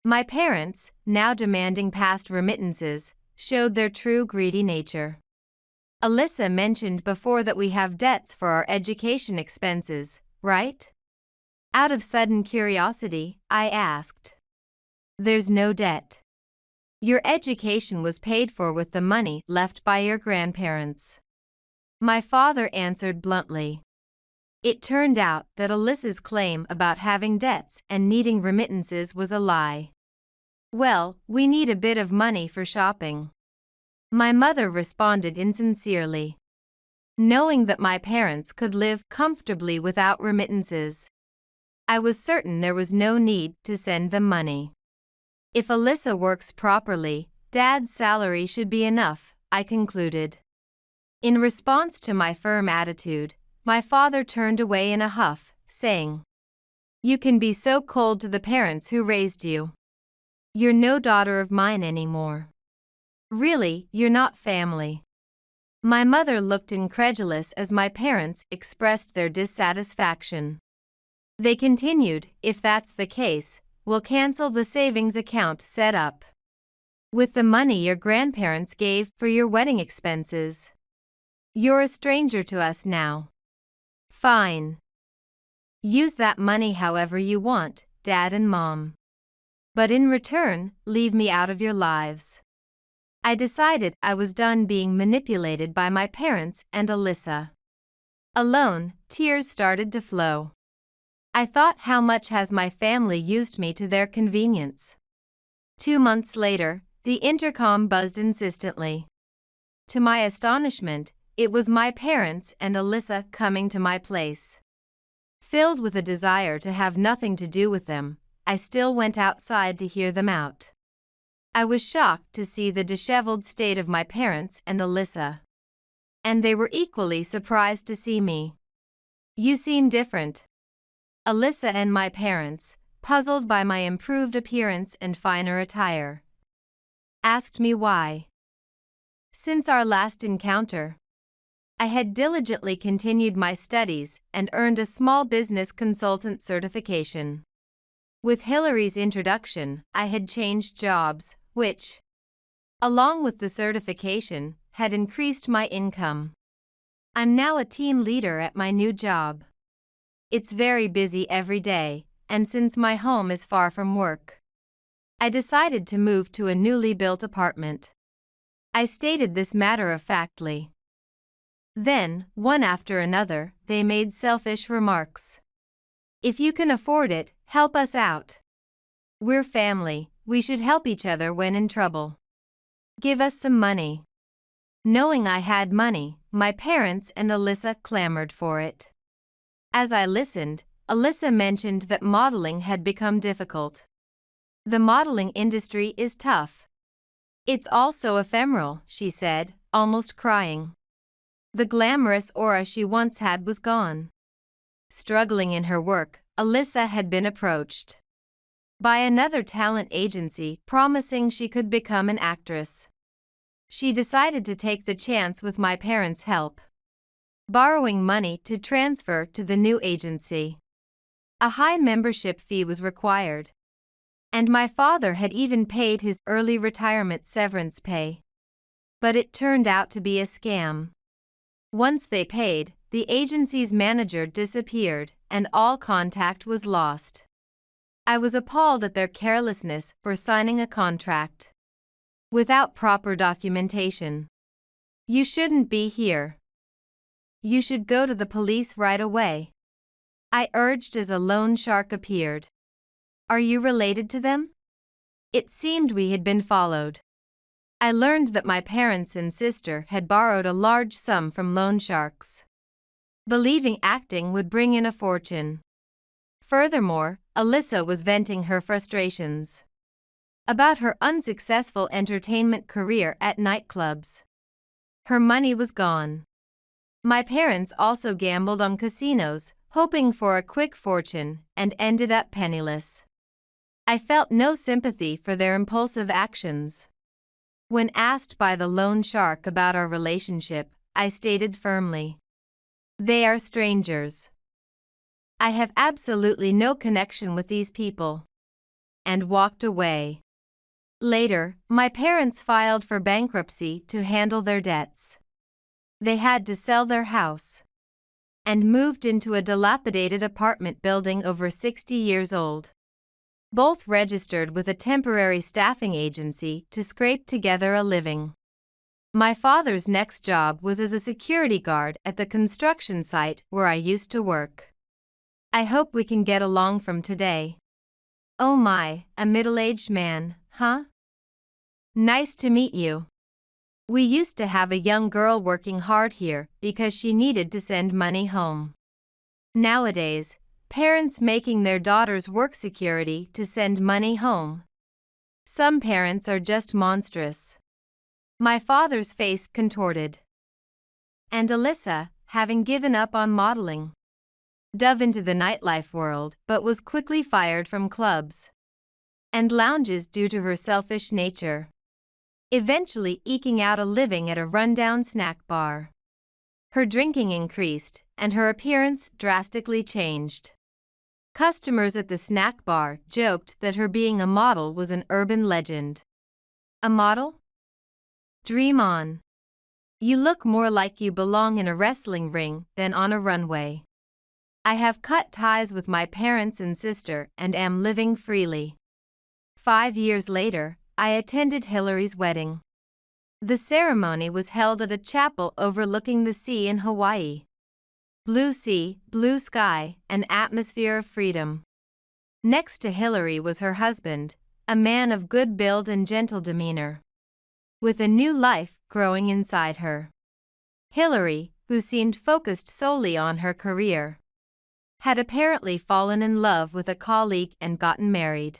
My parents, now demanding past remittances, showed their true greedy nature. "Alyssa mentioned before that we have debts for our education expenses, right?" Out of sudden curiosity, I asked. "There's no debt. Your education was paid for with the money left by your grandparents," my father answered bluntly. It turned out that Alyssa's claim about having debts and needing remittances was a lie. "Well, we need a bit of money for shopping," my mother responded insincerely. Knowing that my parents could live comfortably without remittances, I was certain there was no need to send them money. If Alyssa works properly, Dad's salary should be enough, I concluded. In response to my firm attitude, my father turned away in a huff, saying, "You can be so cold to the parents who raised you. You're no daughter of mine anymore. Really, you're not family." My mother looked incredulous as my parents expressed their dissatisfaction. They continued, "If that's the case, we'll cancel the savings account set up with the money your grandparents gave for your wedding expenses. You're a stranger to us now. Fine. Use that money however you want, Dad and Mom. But in return, leave me out of your lives." I decided I was done being manipulated by my parents and Alyssa. Alone, tears started to flow. I thought, how much has my family used me to their convenience? 2 months later, the intercom buzzed insistently. To my astonishment, it was my parents and Alyssa coming to my place. Filled with a desire to have nothing to do with them, I still went outside to hear them out. I was shocked to see the disheveled state of my parents and Alyssa. And they were equally surprised to see me. "You seem different." Alyssa and my parents, puzzled by my improved appearance and finer attire, asked me why. Since our last encounter, I had diligently continued my studies and earned a small business consultant certification. With Hillary's introduction, I had changed jobs, which, along with the certification, had increased my income. I'm now a team leader at my new job. It's very busy every day, and since my home is far from work, I decided to move to a newly built apartment. I stated this matter-of-factly. Then, one after another, they made selfish remarks. "If you can afford it, help us out. We're family, we should help each other when in trouble. Give us some money." Knowing I had money, my parents and Alyssa clamored for it. As I listened, Alyssa mentioned that modeling had become difficult. "The modeling industry is tough. It's also ephemeral," she said, almost crying. The glamorous aura she once had was gone. Struggling in her work, Alyssa had been approached by another talent agency promising she could become an actress. She decided to take the chance with my parents' help, borrowing money to transfer to the new agency. A high membership fee was required, and my father had even paid his early retirement severance pay. But it turned out to be a scam. Once they paid, the agency's manager disappeared, and all contact was lost. I was appalled at their carelessness for signing a contract without proper documentation. You shouldn't be here. You should go to the police right away, I urged as a loan shark appeared. Are you related to them? It seemed we had been followed. I learned that my parents and sister had borrowed a large sum from loan sharks, believing acting would bring in a fortune. Furthermore, Alyssa was venting her frustrations about her unsuccessful entertainment career at nightclubs. Her money was gone. My parents also gambled on casinos, hoping for a quick fortune, and ended up penniless. I felt no sympathy for their impulsive actions. When asked by the loan shark about our relationship, I stated firmly, "They are strangers. I have absolutely no connection with these people," and walked away. Later, my parents filed for bankruptcy to handle their debts. They had to sell their house and moved into a dilapidated apartment building over 60 years old. Both registered with a temporary staffing agency to scrape together a living. My father's next job was as a security guard at the construction site where I used to work. I hope we can get along from today. Oh my, a middle-aged man, huh? Nice to meet you. We used to have a young girl working hard here because she needed to send money home. Nowadays, parents making their daughters work security to send money home. Some parents are just monstrous. My father's face contorted. And Alyssa, having given up on modeling, dove into the nightlife world but was quickly fired from clubs and lounges due to her selfish nature, eventually eking out a living at a rundown snack bar. Her drinking increased, and her appearance drastically changed. Customers at the snack bar joked that her being a model was an urban legend. A model? Dream on. You look more like you belong in a wrestling ring than on a runway. I have cut ties with my parents and sister and am living freely. 5 years later, I attended Hillary's wedding. The ceremony was held at a chapel overlooking the sea in Hawaii. Blue sea, blue sky, an atmosphere of freedom. Next to Hillary was her husband, a man of good build and gentle demeanor, with a new life growing inside her. Hillary, who seemed focused solely on her career, had apparently fallen in love with a colleague and gotten married.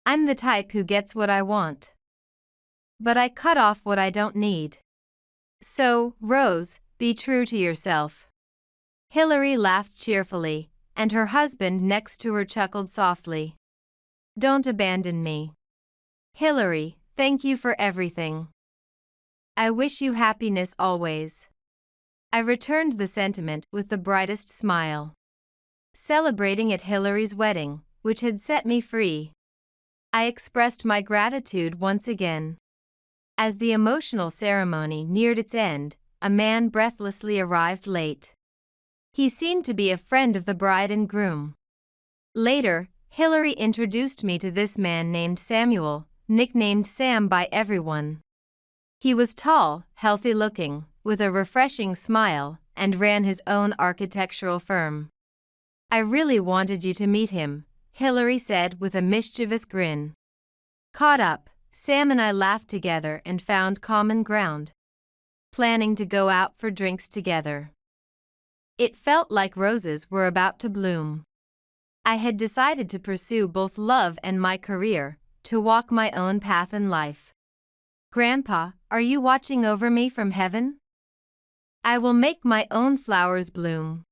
I'm the type who gets what I want, but I cut off what I don't need. So, Rose, be true to yourself. Hillary laughed cheerfully, and her husband next to her chuckled softly. Don't abandon me. Hillary, thank you for everything. I wish you happiness always. I returned the sentiment with the brightest smile. Celebrating at Hillary's wedding, which had set me free, I expressed my gratitude once again. As the emotional ceremony neared its end, a man breathlessly arrived late. He seemed to be a friend of the bride and groom. Later, Hillary introduced me to this man named Samuel, nicknamed Sam by everyone. He was tall, healthy-looking, with a refreshing smile, and ran his own architectural firm. I really wanted you to meet him, Hillary said with a mischievous grin. Caught up, Sam and I laughed together and found common ground, planning to go out for drinks together. It felt like roses were about to bloom. I had decided to pursue both love and my career, to walk my own path in life. Grandpa, are you watching over me from heaven? I will make my own flowers bloom.